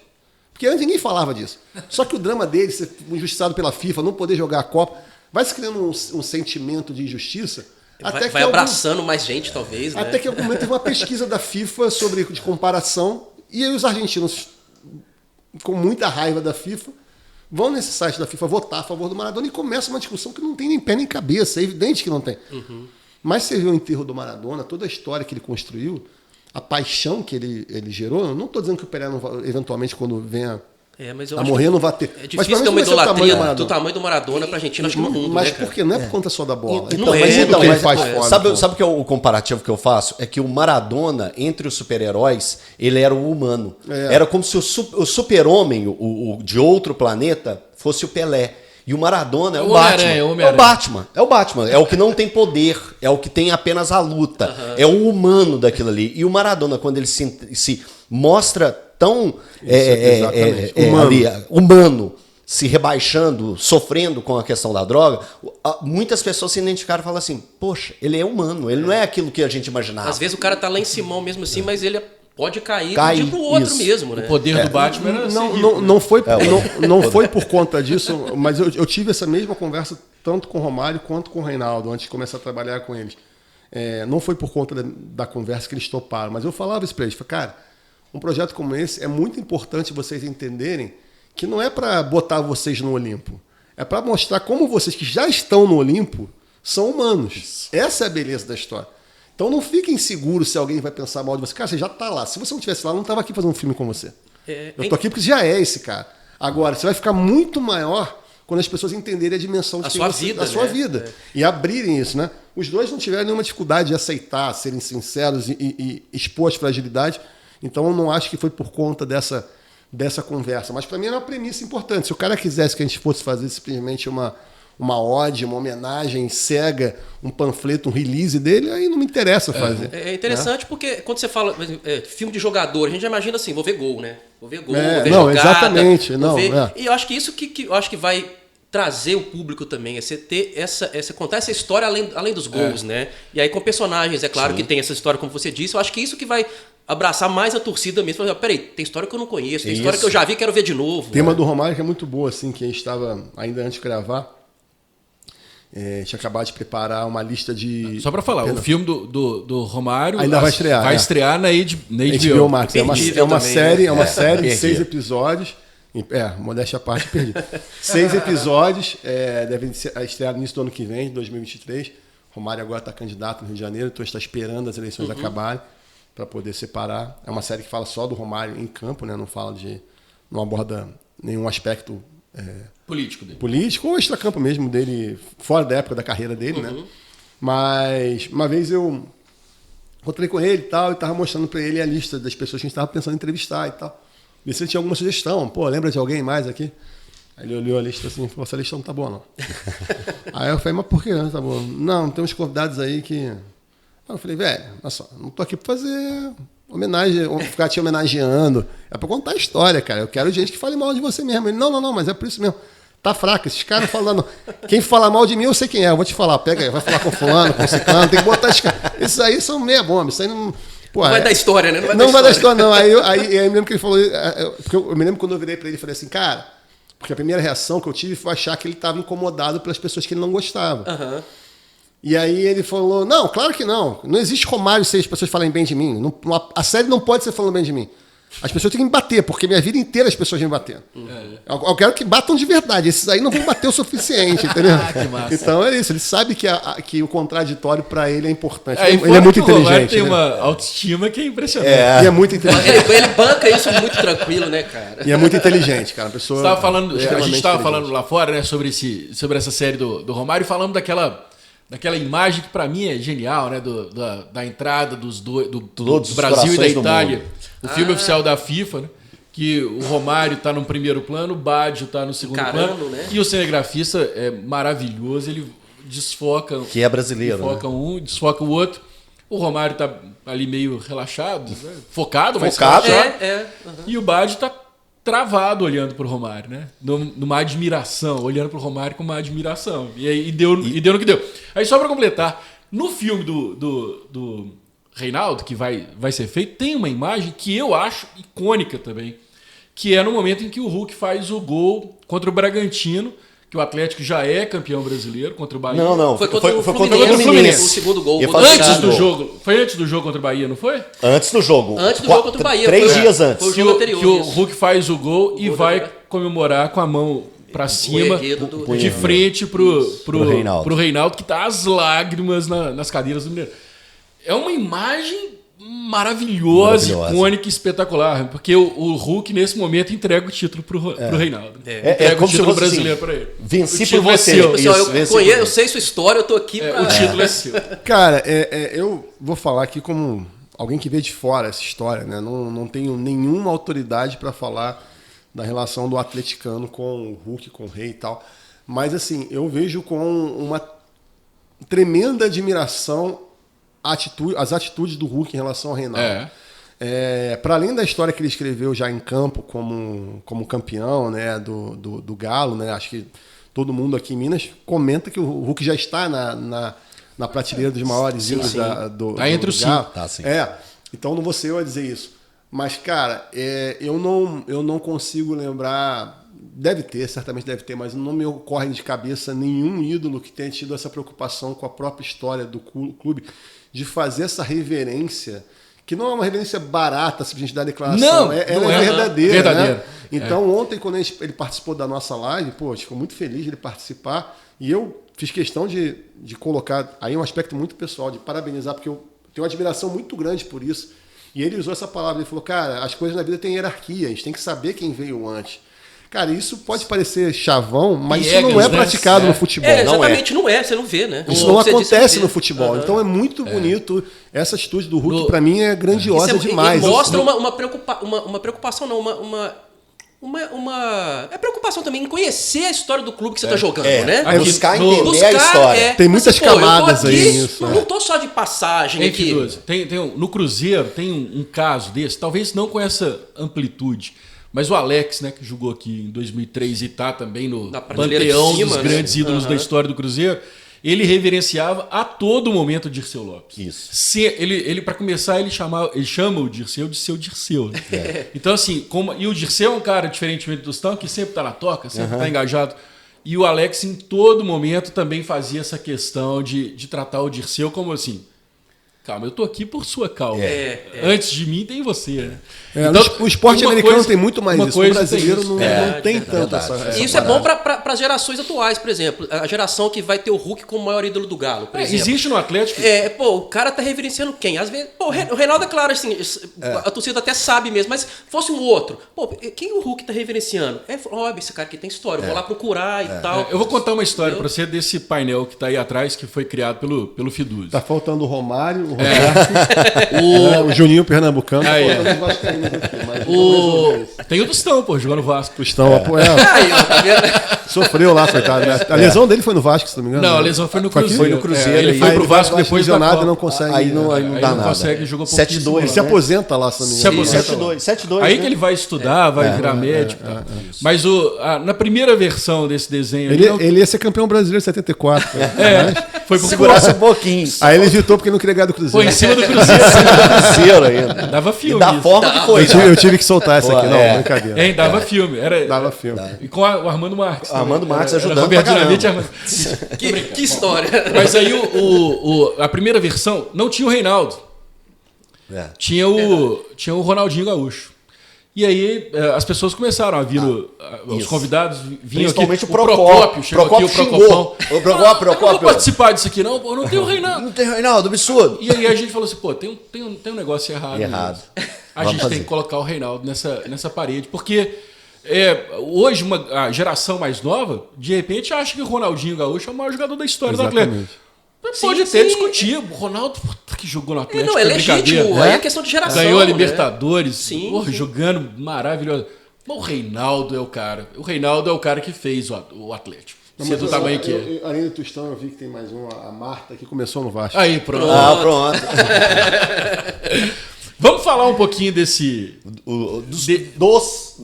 Porque antes ninguém falava disso. Só que o drama dele, ser injustiçado pela FIFA, não poder jogar a Copa, vai se criando um sentimento de injustiça. Vai abraçando mais gente, talvez. Né? Até que em algum momento teve uma pesquisa da FIFA de comparação, e aí os argentinos, com muita raiva da FIFA, vão nesse site da FIFA votar a favor do Maradona e começa uma discussão que não tem nem pé nem cabeça, é evidente que não tem. Mas você vê o enterro do Maradona, toda a história que ele construiu, a paixão que ele gerou, eu não estou dizendo que o Pelé, eventualmente, quando venha a morrer, não vai ter. É difícil ter uma idolatria do tamanho do Maradona pra Argentina, acho que no mundo. Mas né, por quê? Não é por conta só da bola. Então, ele faz fora. Sabe o que é o comparativo que eu faço? É que o Maradona, entre os super-heróis, ele era o humano. Era como se o super-homem, o de outro planeta, fosse o Pelé. E o Maradona é o Batman. É o Batman. É o que não tem poder. É o que tem apenas a luta. É o humano daquilo ali. E o Maradona, quando ele se mostra tão humano, se rebaixando, sofrendo com a questão da droga, muitas pessoas se identificaram e falam assim, poxa, ele é humano, ele não é aquilo que a gente imaginava. Às vezes o cara tá lá em Simão mesmo assim, mas ele pode cair de um dia pro outro mesmo, né? O poder do Batman era não foi por conta disso, mas eu tive essa mesma conversa tanto com o Romário quanto com o Reinaldo, antes de começar a trabalhar com eles. Não foi por conta da conversa que eles toparam, mas eu falava isso para eles, cara, um projeto como esse é muito importante vocês entenderem que não é para botar vocês no Olimpo, é para mostrar como vocês que já estão no Olimpo são humanos. Essa é a beleza da história. Então não fiquem seguros se alguém vai pensar mal de você. Cara, você já está lá. Se você não estivesse lá, eu não estava aqui fazendo um filme com você. Eu estou aqui porque você já é esse cara. Agora, você vai ficar muito maior quando as pessoas entenderem a dimensão de sua vida. E abrirem isso, né? Os dois não tiveram nenhuma dificuldade de aceitar, serem sinceros e expor as fragilidades. Então eu não acho que foi por conta dessa conversa. Mas para mim era uma premissa importante. Se o cara quisesse que a gente fosse fazer simplesmente uma ode, uma homenagem cega, um panfleto, um release dele, aí não me interessa fazer. É interessante, né? Porque quando você fala filme de jogador, a gente já imagina assim, vou ver gol, né? Vou ver gol, vou ver jogada. Exatamente. E eu acho que isso que eu acho que vai trazer o público também, é você ter contar essa história além dos gols, né? E aí com personagens, é claro que tem essa história, como você disse, eu acho que isso que vai abraçar mais a torcida mesmo. Falar, peraí, tem história que eu não conheço, tem história que eu já vi, quero ver de novo. Tem uma do Romário que é muito boa, assim, que a gente estava, ainda antes de gravar, tinha acabado de preparar uma lista de... Só para falar, o filme do Romário ainda vai estrear. Vai estrear na HBO Max. É uma série de 6 Perdi. episódios. Modéstia à parte, perdi. 6 episódios, devem estrear no início do ano que vem, 2023. Romário agora está candidato no Rio de Janeiro, então está esperando as eleições acabarem para poder separar. É uma série que fala só do Romário em campo, né? Não aborda nenhum aspecto político ou extracampo mesmo dele, fora da época da carreira dele, né? Mas uma vez eu encontrei com ele e tal, e estava mostrando para ele a lista das pessoas que a gente estava pensando em entrevistar e tal. Ver se ele tinha alguma sugestão. Pô, lembra de alguém mais aqui? Aí ele olhou a lista assim e falou, essa lista não tá boa, não. Aí eu falei, mas por que não tá boa? Não, tem uns convidados aí que... Aí eu falei, velho, olha só, não tô aqui pra fazer homenagem, ficar te homenageando. É pra contar a história, cara. Eu quero gente que fale mal de você mesmo. Ele, não, mas é por isso mesmo. Tá fraco, esses caras falando... Quem fala mal de mim, eu sei quem é. Eu vou te falar, pega aí, vai falar com fulano, com ciclano, tem que botar esses caras. Esses aí são meia bomba, isso aí não... Pô, não vai dar história, né? Não vai dar história, não. Aí eu me lembro que ele falou... Porque eu me lembro quando eu virei pra ele e falei assim, cara... Porque a primeira reação que eu tive foi achar que ele estava incomodado pelas pessoas que ele não gostava. Uhum. E aí ele falou, não, claro que não. Não existe Romário se as pessoas falarem bem de mim. A série não pode ser falando bem de mim. As pessoas têm que me bater, porque minha vida inteira as pessoas vêm me bater. Eu quero que batam de verdade. Esses aí não vão bater o suficiente, entendeu? Que massa. Então é isso. Ele sabe que o contraditório para ele é importante. Ele é muito inteligente. Tem né? uma autoestima que é impressionante. E é muito inteligente. Ele banca isso muito tranquilo, né, cara? E é muito inteligente, cara. A gente estava falando lá fora, né, sobre essa série do Romário, e falando daquela imagem que para mim é genial, né, da entrada do Brasil e da Itália. O filme oficial da FIFA, né? Que o Romário está no primeiro plano, o Baggio está no segundo plano. Né? E o cinegrafista é maravilhoso, ele desfoca. Que é brasileiro. Desfoca né? um, desfoca o outro. O Romário está ali meio relaxado, né? focado, mas Focado, relaxado. E o Baggio está travado olhando para o Romário, né? Numa admiração, olhando para o Romário com uma admiração. E deu no que deu. Aí só para completar, no filme do Reinaldo, que vai ser feito, tem uma imagem que eu acho icônica também, que é no momento em que o Hulk faz o gol contra o Bragantino, que o Atlético já é campeão brasileiro contra o Bahia. Não. Foi contra o Fluminense. O segundo gol. Antes do jogo. Foi antes do jogo contra o Bahia, não foi? Antes do jogo. Antes do jogo contra o Bahia. 3 dias antes. Foi o jogo anterior. Que o Hulk faz o gol e vai comemorar com a mão pra cima, de frente pro Reinaldo, que tá às lágrimas nas cadeiras do Mineiro. É uma imagem maravilhosa, icônica, espetacular, porque o Hulk nesse momento entrega o título pro Reinaldo. Entrega o título se brasileiro para ele. Venci por você. Eu sei sua história, eu tô aqui pra... O título é seu. Cara, eu vou falar aqui como alguém que vê de fora essa história, né? Não tenho nenhuma autoridade para falar da relação do atleticano com o Hulk, com o Rei e tal. Mas, assim, eu vejo com uma tremenda admiração as atitudes do Hulk em relação ao Reinaldo. Para além da história que ele escreveu já em campo como campeão, né, do Galo, né, acho que todo mundo aqui em Minas comenta que o Hulk já está na prateleira dos maiores ídolos do entre os 5. Tá, sim. Então não vou ser eu a dizer isso. Mas, cara, eu não consigo lembrar... certamente deve ter, mas não me ocorre de cabeça nenhum ídolo que tenha tido essa preocupação com a própria história do clube, de fazer essa reverência, que não é uma reverência barata, se a gente dá a declaração, ela é verdadeira. Né? Então, ontem, quando ele participou da nossa live, ficou muito feliz de ele participar, e eu fiz questão de colocar aí um aspecto muito pessoal, de parabenizar, porque eu tenho uma admiração muito grande por isso. E ele usou essa palavra, ele falou, cara, as coisas na vida têm hierarquia, a gente tem que saber quem veio antes. Cara, isso pode parecer chavão, mas isso não é praticado no futebol. Exatamente, não é, você não vê, né? Isso não acontece no futebol. Então é muito bonito. Essa atitude do Hulk, pra mim, é grandiosa demais. E mostra uma preocupação, não, é preocupação também em conhecer a história do clube que você tá jogando, né? Buscar entender a história. Tem muitas camadas aí nisso. Não tô só de passagem aqui. No Cruzeiro tem um caso desse, talvez não com essa amplitude, mas o Alex, né, que jogou aqui em 2003 e tá também no panteão dos grandes ídolos da história do Cruzeiro, ele reverenciava a todo momento o Dirceu Lopes. Isso. Ele para começar, ele chama o Dirceu de seu Dirceu. Né? Então, assim, e o Dirceu é um cara, diferentemente do Tostão, que sempre tá na toca, sempre tá engajado. E o Alex, em todo momento, também fazia essa questão de tratar o Dirceu como assim... Calma, eu tô aqui por sua causa. Antes de mim tem você, né? Então, o esporte americano tem muito mais isso. O brasileiro não tem tanto essa isso é bom para as gerações atuais, por exemplo. A geração que vai ter o Hulk como maior ídolo do Galo, por exemplo. Existe no Atlético? O cara tá reverenciando quem? Às vezes, o Reinaldo é claro, assim, a torcida até sabe mesmo, mas fosse um outro. Quem o Hulk tá reverenciando? Esse cara aqui tem história, eu vou lá procurar e tal. Eu vou contar uma história para você desse painel que tá aí atrás, que foi criado pelo Fiduzzi. Tá faltando o Romário, o Juninho Pernambucano. Tem o Tostão, jogando no Vasco. Tostão, sofreu lá, coitado. Né? A lesão dele foi no Vasco, se não me engano. Não, a lesão foi no Cruzeiro. Foi no Cruzeiro. Ele foi pro Vasco depois da nada, não consegue. Aí não dá nada. Consegue, jogou 7-2. Ele se aposenta lá, se não me engano. 7-2. Aí que ele vai estudar, vai virar médico. Mas na primeira versão desse desenho... Ele ia ser campeão brasileiro em 74. Foi pro Segurasse um pouquinho. Aí ele evitou porque não queria ganhar do Cruzeiro. Foi em cima do Cruzeiro. Ainda. Dava filme. E da forma que foi. Eu tive que soltar essa aqui, não, brincadeira. Dava filme. Dava filme. E com o Armando Marques. Armando Marques ajudando Roberto pra caramba. Dinamite. Que história. Mas aí a primeira versão não tinha o Reinaldo. Tinha o Ronaldinho Gaúcho. E aí as pessoas começaram a vir, os convidados vinham aqui. Principalmente o Procópio. Chegou aqui o Procopão. O Procópio. Eu não vou participar disso aqui não, não tem o Reinaldo. Não tem Reinaldo, absurdo. E aí a gente falou assim, tem um negócio errado. A gente tem que colocar o Reinaldo nessa parede, porque hoje uma geração mais nova, de repente, acha que o Ronaldinho Gaúcho é o maior jogador da história do Atlético. Pode até discutir. O Ronaldo que jogou no Atlético. Não, é legítimo. Aí é questão de geração. Ganhou a Libertadores, né? jogando maravilhoso. Mas o Reinaldo é o cara. O Reinaldo é o cara que fez o Atlético. Se é do tamanho que é. Além do Tostão, eu vi que tem mais uma, a Marta, que começou no Vasco. Aí, pronto. Pronto. Vamos falar um pouquinho desse...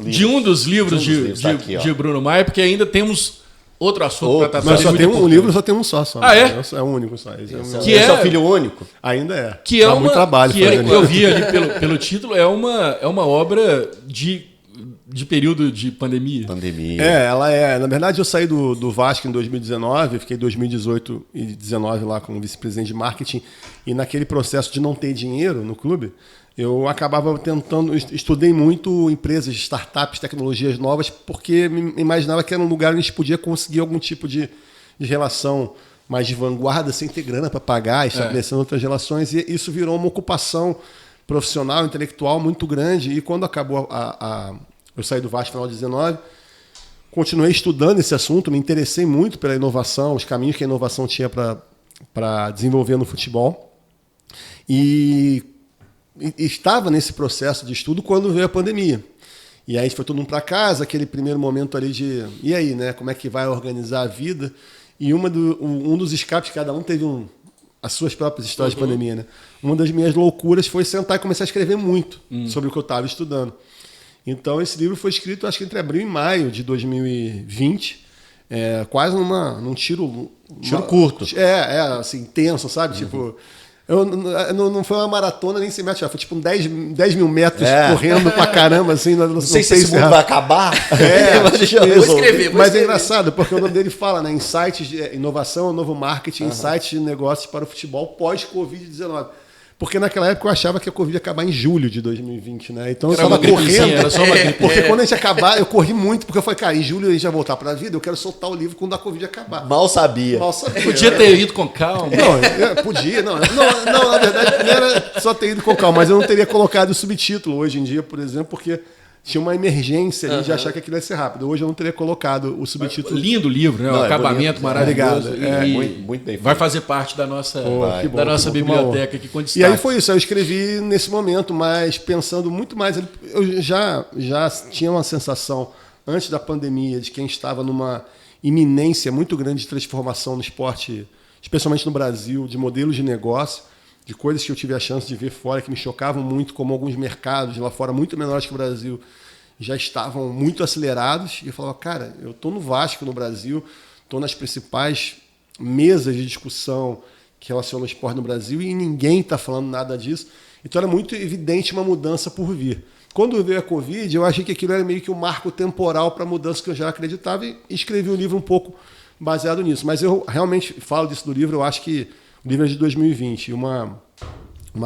de um dos livros de Bruno Maia, porque ainda temos... Outro assunto para tratar. Mas só tem um livro, só tem um só. É? É o único só. Que é o filho único? Ainda é. Que dá muito trabalho. Eu vi ali pelo título, é uma obra de período de pandemia. Ela é. Na verdade, eu saí do Vasco em 2019, fiquei 2018 e 2019 lá como vice-presidente de marketing, e naquele processo de não ter dinheiro no clube, eu acabava estudei muito empresas, startups, tecnologias novas, porque me imaginava que era um lugar onde a gente podia conseguir algum tipo de relação mais de vanguarda, sem ter grana para pagar, estabelecendo outras relações, e isso virou uma ocupação profissional, intelectual muito grande, e quando acabou eu saí do Vasco no final de 2019, continuei estudando esse assunto, me interessei muito pela inovação, os caminhos que a inovação tinha para desenvolver no futebol, e estava nesse processo de estudo quando veio a pandemia. E aí foi todo mundo para casa, aquele primeiro momento ali de... E aí, né? Como é que vai organizar a vida? E um dos escapes, cada um teve as suas próprias histórias de pandemia, né? Uma das minhas loucuras foi sentar e começar a escrever muito sobre o que eu estava estudando. Então, esse livro foi escrito, acho que entre abril e maio de 2020, quase num tiro curto. Assim, intenso, sabe? Tipo... não foi uma maratona nem 100 metros, foi tipo 10 mil metros correndo pra caramba, assim. Não sei se esse mundo vai acabar. Vou escrever. Mas é engraçado, porque o nome dele fala, né? Insights de inovação, novo marketing, insights de negócios para o futebol pós-Covid-19. Porque naquela época eu achava que a Covid ia acabar em julho de 2020, né? Então eu estava correndo. Era só uma gripe. Porque quando a gente acabar, eu corri muito, porque eu falei, cara, em julho a gente vai voltar para a vida, eu quero soltar o livro quando a Covid acabar. Mal sabia. Podia ter ido com calma. Não, podia. Não, na verdade, não era só ter ido com calma, mas eu não teria colocado o subtítulo hoje em dia, por exemplo, porque tinha uma emergência ali de achar que aquilo ia ser rápido. Hoje eu não teria colocado o subtítulo. Lindo livro, né? O acabamento maravilhoso. Muito bem feito. Vai fazer parte da nossa, biblioteca aqui com destaque. E aí foi isso. Eu escrevi nesse momento, mas pensando muito mais. Eu já tinha uma sensação, antes da pandemia, de quem estava numa iminência muito grande de transformação no esporte, especialmente no Brasil, de modelos de negócio, de coisas que eu tive a chance de ver fora que me chocavam muito, como alguns mercados lá fora muito menores que o Brasil já estavam muito acelerados. E eu falava, cara, eu estou no Vasco no Brasil, estou nas principais mesas de discussão que relacionam o esporte no Brasil e ninguém está falando nada disso. Então era muito evidente uma mudança por vir. Quando veio a Covid, eu achei que aquilo era meio que um marco temporal para a mudança que eu já acreditava e escrevi um livro um pouco baseado nisso. Mas eu realmente falo disso do livro, eu acho que o livro é de 2020. Uma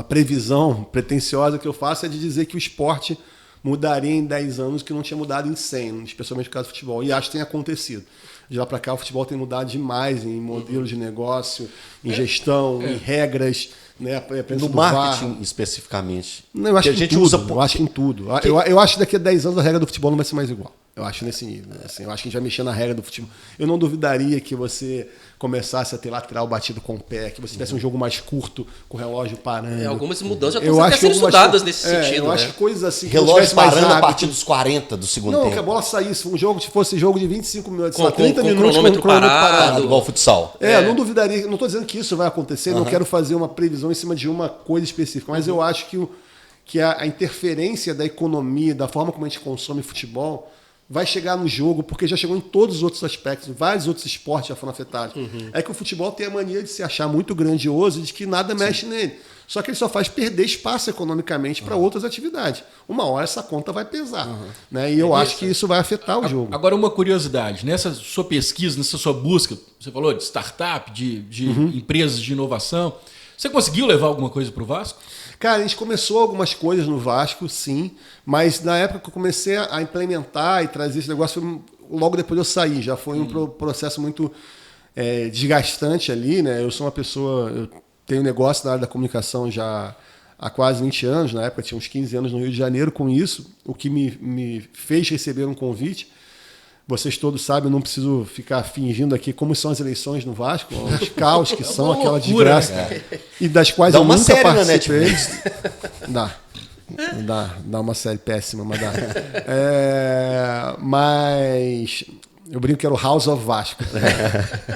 previsão pretensiosa que eu faço é de dizer que o esporte mudaria em 10 anos que não tinha mudado em 100, especialmente no caso do futebol. E acho que tem acontecido. De lá para cá, o futebol tem mudado demais em modelo de negócio, em gestão, em regras. Né, no marketing especificamente. Não, eu acho que a gente tudo, usa eu acho que em tudo. Eu acho que daqui a 10 anos a regra do futebol não vai ser mais igual. Eu acho nesse nível. Assim, eu acho que a gente vai mexer na regra do futebol. Eu não duvidaria que você começasse a ter lateral batido com o pé, que você tivesse um jogo mais curto, com o relógio parando. Algumas mudanças já estão sendo estudadas nesse sentido. Eu acho que coisas assim... relógio parando a partir dos 40 do segundo tempo. Não, que a bola saísse. Um jogo, se fosse jogo de 25 minutos, com 30 com minutos cronômetro com o cronômetro parado. Igual futsal. Não duvidaria. Não estou dizendo que isso vai acontecer, não quero fazer uma previsão em cima de uma coisa específica, mas eu acho que a interferência da economia, da forma como a gente consome futebol, vai chegar no jogo, porque já chegou em todos os outros aspectos, vários outros esportes já foram afetados. É que o futebol tem a mania de se achar muito grandioso e de que nada mexe nele. Só que ele só faz perder espaço economicamente para outras atividades. Uma hora essa conta vai pesar. Né? E eu acho que isso vai afetar o jogo. Agora, uma curiosidade. Nessa sua pesquisa, nessa sua busca, você falou de startup, de empresas de inovação, você conseguiu levar alguma coisa para o Vasco? Cara, a gente começou algumas coisas no Vasco, sim, mas na época que eu comecei a implementar e trazer esse negócio, logo depois eu saí. Já foi um processo muito desgastante ali, né? Eu sou uma pessoa, eu tenho negócio na área da comunicação já há quase 20 anos, na época tinha uns 15 anos no Rio de Janeiro com isso, o que me fez receber um convite. Vocês todos sabem, eu não preciso ficar fingindo aqui como são as eleições no Vasco, os caos que são, aquela desgraça, e das quais eu nunca participei. Dá uma série péssima, mas dá. Mas eu brinco que era o House of Vasco.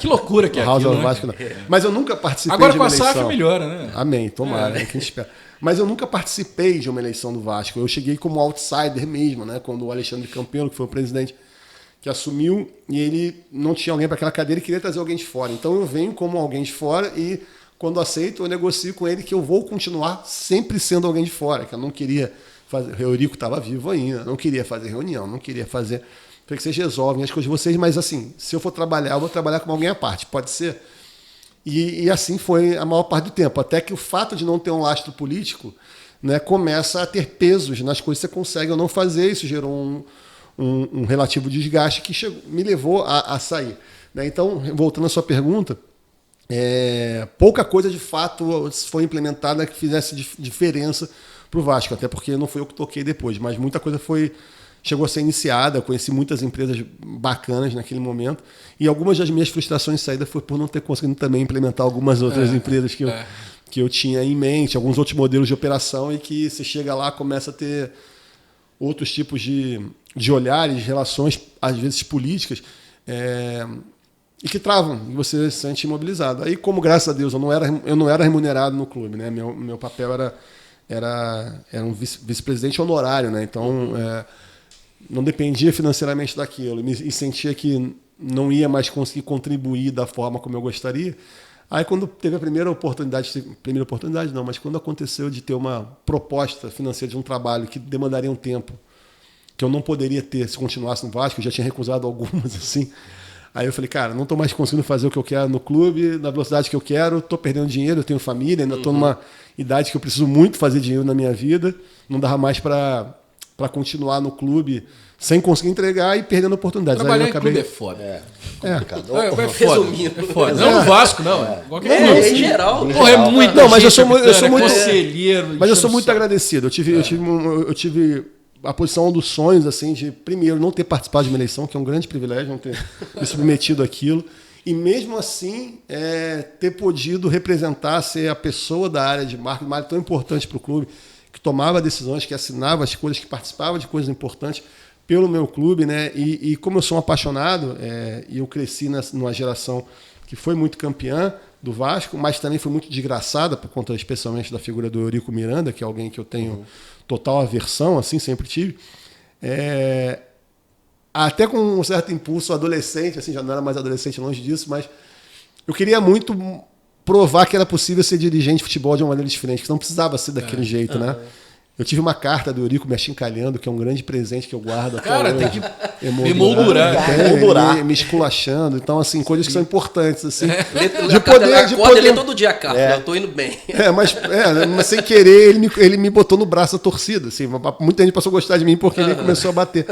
Que loucura que é House aquilo, of Vasco, não. Mas eu nunca participei agora de uma com a SAF eleição. melhora, né? Amém, tomara, é o que a gente espera. Mas eu nunca participei de uma eleição do Vasco. Eu cheguei como outsider mesmo, né? Quando o Alexandre Campelo, que foi o presidente, que assumiu, e ele não tinha alguém para aquela cadeira e queria trazer alguém de fora. Então eu venho como alguém de fora e, quando aceito, eu negocio com ele que eu vou continuar sempre sendo alguém de fora, que eu não queria fazer... O Eurico estava vivo ainda, não queria fazer reunião, não queria fazer... Falei que vocês resolvem as coisas de vocês, mas assim, se eu for trabalhar, eu vou trabalhar com alguém à parte, pode ser? E assim foi a maior parte do tempo, até que o fato de não ter um lastro político, né, começa a ter pesos nas coisas que você consegue ou não fazer, isso gerou um relativo desgaste que me levou a sair. Né? Então, voltando à sua pergunta, pouca coisa de fato foi implementada que fizesse diferença para o Vasco, até porque não foi eu que toquei depois, mas muita coisa chegou a ser iniciada, eu conheci muitas empresas bacanas naquele momento, e algumas das minhas frustrações de saída foi por não ter conseguido também implementar algumas outras empresas que eu tinha em mente, alguns outros modelos de operação, e que você chega lá, começa a ter outros tipos de olhares, relações, às vezes políticas, e que travam, e você se sente imobilizado. Aí, como, graças a Deus, eu não era remunerado no clube, né? Meu papel era um vice-presidente honorário, né? Então, não dependia financeiramente daquilo, e sentia que não ia mais conseguir contribuir da forma como eu gostaria. Aí, quando teve a primeira oportunidade não, mas quando aconteceu de ter uma proposta financeira de um trabalho que demandaria um tempo que eu não poderia ter se continuasse no Vasco, eu já tinha recusado algumas, assim. Aí eu falei, cara, não estou mais conseguindo fazer o que eu quero no clube, na velocidade que eu quero, estou perdendo dinheiro, eu tenho família, ainda estou numa idade que eu preciso muito fazer dinheiro na minha vida, não dava mais para continuar no clube sem conseguir entregar e perdendo oportunidades. Trabalhar aí eu acabei... em clube é foda. Complicado. É foda. Resumindo. É foda. Não no Vasco, não. Qualquer clube. Em geral. Porra, é muito. Não, mas eu sou muito conselheiro. Mas eu sou muito agradecido. Eu tive a posição dos sonhos, assim, de, primeiro, não ter participado de uma eleição, que é um grande privilégio, não ter me submetido àquilo. E mesmo assim, ter podido representar, ser a pessoa da área de marketing, uma área tão importante para o clube, que tomava decisões, que assinava as coisas, que participava de coisas importantes pelo meu clube, né? E como eu sou um apaixonado, e eu cresci numa geração que foi muito campeã do Vasco, mas também foi muito desgraçada por conta, especialmente, da figura do Eurico Miranda, que é alguém que eu tenho total aversão, assim, sempre tive. Até com um certo impulso adolescente, assim, já não era mais adolescente, longe disso, mas eu queria muito provar que era possível ser dirigente de futebol de uma maneira diferente, que não precisava ser daquele jeito, né? Eu tive uma carta do Eurico me achincalhando, que é um grande presente que eu guardo até Cara, hoje. tem que emoldurar. Emoldurar. Me esculachando. Então, assim, coisas que são importantes, assim. Lê todo dia a carta, eu tô indo bem. Mas sem querer, ele me botou no braço da torcida. Assim, muita gente passou a gostar de mim porque ele começou a bater.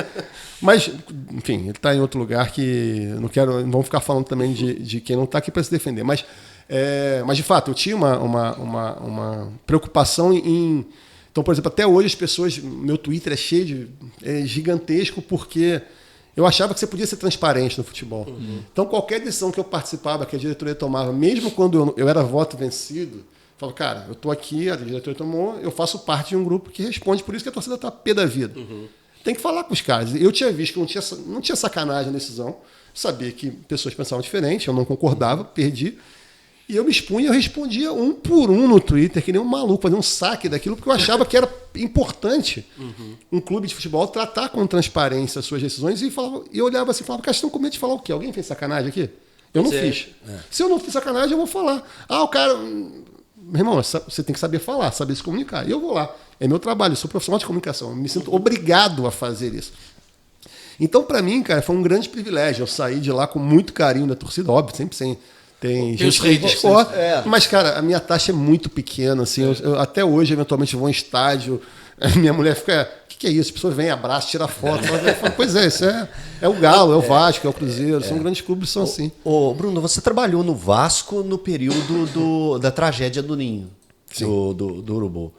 Mas, enfim, ele está em outro lugar que não vamos ficar falando também de quem não está aqui para se defender. Mas, de fato, eu tinha uma preocupação em... Então, por exemplo, até hoje as pessoas... Meu Twitter é cheio gigantesco porque eu achava que você podia ser transparente no futebol. Uhum. Então, qualquer decisão que eu participava, que a diretoria tomava, mesmo quando eu era voto vencido, eu falo, cara, eu estou aqui, a diretoria tomou, eu faço parte de um grupo que responde, por isso que a torcida está pé da vida. Uhum. Tem que falar com os caras. Eu tinha visto que não tinha sacanagem na decisão, sabia que pessoas pensavam diferente, eu não concordava, perdi. E eu me expunha, eu respondia um por um no Twitter, que nem um maluco, fazia um saque daquilo, porque eu achava que era importante um clube de futebol tratar com transparência as suas decisões e eu olhava assim e falava, cara, vocês estão com medo de falar o quê? Alguém fez sacanagem aqui? Eu não fiz. Se eu não fiz sacanagem, eu vou falar. O cara... Meu irmão, você tem que saber falar, saber se comunicar. E eu vou lá. É meu trabalho, eu sou profissional de comunicação. Eu me sinto obrigado a fazer isso. Então, para mim, cara, foi um grande privilégio. Eu saí de lá com muito carinho da torcida, óbvio, sempre tem gente que discorda. Mas, cara, a minha taxa é muito pequena. Assim, eu até hoje, eventualmente, vou em estádio. A minha mulher fica... O que é isso? As pessoas vêm, abraçam, tiram foto. Eu falo, pois isso é o Galo, é o Vasco, é o Cruzeiro. São grandes clubes, são assim. Bruno, você trabalhou no Vasco no período da tragédia do Ninho, do Urubu.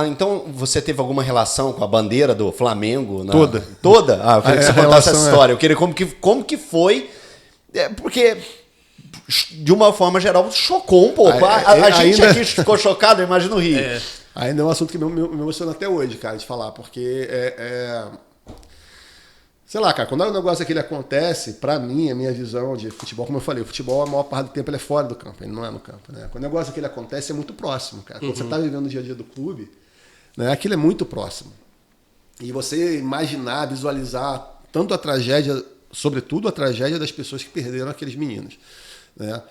Então você teve alguma relação com a bandeira do Flamengo? Toda? Eu queria que você contasse essa história. Eu queria como que foi... Porque... De uma forma geral, chocou um pouco. A gente aqui ficou chocado, imagina o Rio. Ainda é um assunto que me emociona até hoje, cara, de falar, porque sei lá, cara, quando um negócio daquele acontece, pra mim, a minha visão de futebol, como eu falei, o futebol, a maior parte do tempo, ele é fora do campo, ele não é no campo, né? Quando o negócio daquele acontece, é muito próximo, cara. Quando você tá vivendo o dia a dia do clube, né, aquilo é muito próximo. E você imaginar, visualizar tanto a tragédia, sobretudo a tragédia das pessoas que perderam aqueles meninos, né?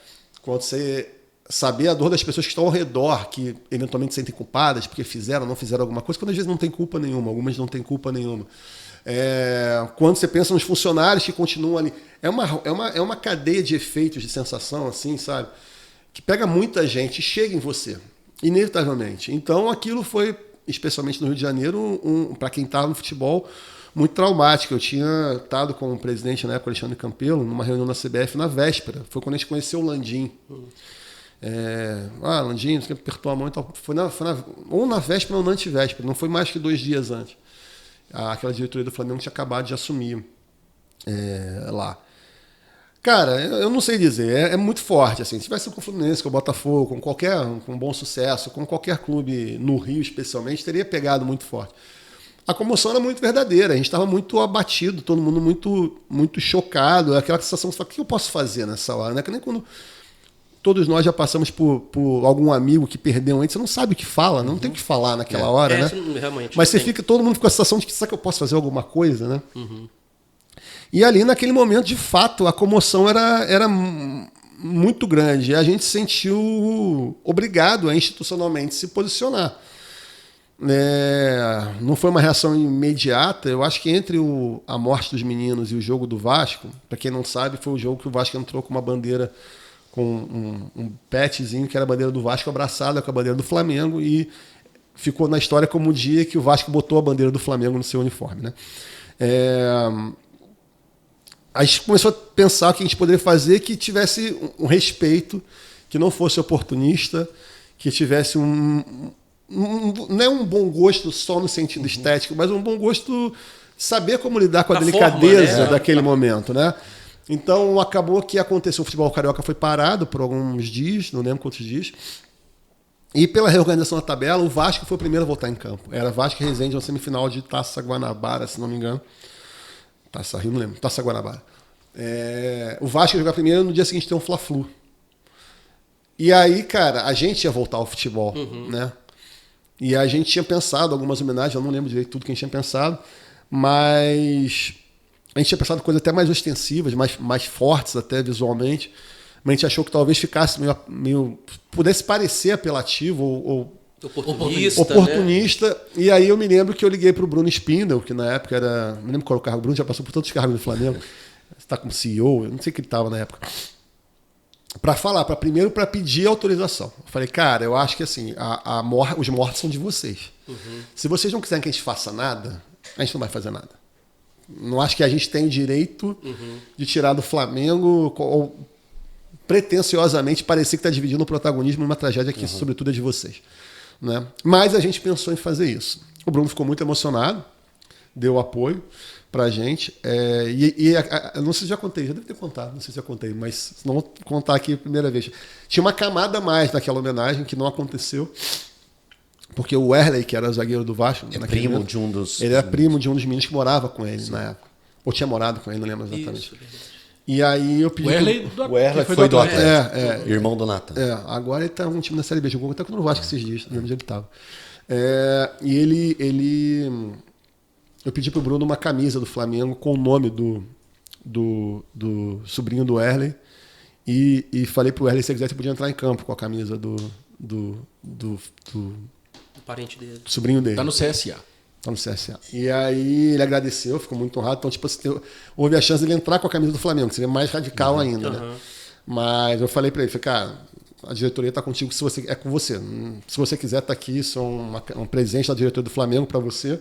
Quando você saber a dor das pessoas que estão ao redor, que eventualmente se sentem culpadas porque fizeram ou não fizeram alguma coisa, quando às vezes não tem culpa nenhuma, algumas não têm culpa nenhuma. Quando você pensa nos funcionários que continuam ali, é uma cadeia de efeitos, de sensação, assim, sabe? Que pega muita gente e chega em você, inevitavelmente. Então aquilo foi, especialmente no Rio de Janeiro, para quem estava no futebol, muito traumático. Eu tinha estado com o presidente na época, Alexandre Campelo, numa reunião na CBF na véspera. Foi quando a gente conheceu o Landim. Landim, você apertou a mão e tal. Foi ou na véspera ou na antivéspera. Não foi mais que 2 dias antes. Aquela diretoria do Flamengo tinha acabado de assumir lá. Cara, eu não sei dizer. É muito forte. Assim. Se tivesse com o Fluminense, com o Botafogo, com bom sucesso, com qualquer clube no Rio especialmente, teria pegado muito forte. A comoção era muito verdadeira, a gente estava muito abatido, todo mundo muito, muito chocado. Aquela sensação de falar, o que eu posso fazer nessa hora? Né? Que nem quando todos nós já passamos por algum amigo que perdeu antes, você não sabe o que fala, não tem o que falar naquela hora, né? Mas todo mundo fica com a sensação de que será que eu posso fazer alguma coisa, né? E ali, naquele momento, de fato, a comoção era muito grande. E a gente se sentiu obrigado a institucionalmente se posicionar. Não foi uma reação imediata. Eu acho que entre a morte dos meninos e o jogo do Vasco, para quem não sabe, foi o jogo que o Vasco entrou com uma bandeira, com um petzinho que era a bandeira do Vasco abraçada com a bandeira do Flamengo, e ficou na história como o dia que o Vasco botou a bandeira do Flamengo no seu uniforme, né? A gente começou a pensar o que a gente poderia fazer que tivesse um respeito, que não fosse oportunista, que tivesse não é um bom gosto só no sentido estético, mas um bom gosto de saber como lidar com a delicadeza forma, né? Daquele momento, né? Então acabou que aconteceu, o futebol carioca foi parado por alguns dias, não lembro quantos dias, e pela reorganização da tabela, o Vasco foi o primeiro a voltar em campo. Era Vasco e Resende, uma semifinal de Taça Guanabara, se não me engano. Taça Rio, não lembro. Taça Guanabara. O Vasco ia jogar primeiro, no dia seguinte tem um Fla-Flu. E aí, cara, a gente ia voltar ao futebol, né? E a gente tinha pensado algumas homenagens, eu não lembro direito tudo que a gente tinha pensado, mas a gente tinha pensado em coisas até mais ostensivas, mais fortes até visualmente, mas a gente achou que talvez ficasse meio pudesse parecer apelativo ou Oportunista. Né? E aí eu me lembro que eu liguei para o Bruno Spindel, que na época era... Não lembro qual era o cargo. O Bruno já passou por todos os cargos do Flamengo. Você está como CEO, eu não sei o que ele estava na época. Primeiro para pedir autorização. Eu falei, cara, eu acho que assim, os mortos são de vocês. Se vocês não quiserem que a gente faça nada, a gente não vai fazer nada. Não acho que a gente tem o direito de tirar do Flamengo ou pretensiosamente parecer que está dividindo o protagonismo numa tragédia que, sobretudo, é de vocês. Né? Mas a gente pensou em fazer isso. O Bruno ficou muito emocionado, deu apoio para a gente. Não sei se já contei, já deve ter contado, não sei se já contei, mas não vou contar aqui a primeira vez. Tinha uma camada a mais naquela homenagem que não aconteceu, porque o Wesley, que era zagueiro do Vasco, primo momento, de um dos... Ele era primo de um dos meninos que morava com ele na época. Ou tinha morado com ele, não lembro exatamente. E aí eu pedi... O Wesley foi do Atlético. Irmão do Natan. Agora ele está um time na Série B, jogou até no Vasco esses dias, não lembro onde ele estava. Eu pedi pro Bruno uma camisa do Flamengo com o nome do sobrinho do Wesley e falei pro Wesley, se ele quisesse, podia entrar em campo com a camisa do parente dele. Do sobrinho dele. Tá no CSA. Tá no CSA. E aí ele agradeceu, ficou muito honrado. Então, tipo, houve a chance de ele entrar com a camisa do Flamengo, que seria mais radical ainda, né? Mas eu falei para ele, cara, a diretoria tá contigo, é com você. Se você quiser, tá aqui, isso é um presente da diretoria do Flamengo para você.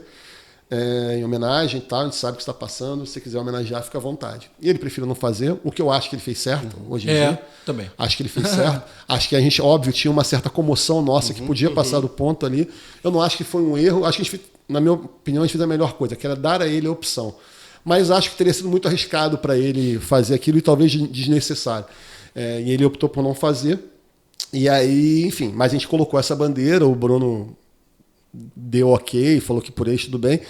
Em homenagem e tal, a gente sabe o que está passando, se você quiser homenagear, fica à vontade. E ele preferiu não fazer, o que eu acho que ele fez certo hoje em dia. Também. Acho que ele fez certo. Acho que a gente, óbvio, tinha uma certa comoção nossa que podia passar do ponto ali. Eu não acho que foi um erro, acho que a gente, na minha opinião, a gente fez a melhor coisa, que era dar a ele a opção. Mas acho que teria sido muito arriscado para ele fazer aquilo e talvez desnecessário. E ele optou por não fazer. E aí, enfim, mas a gente colocou essa bandeira, o Bruno deu ok, falou que por isso tudo bem.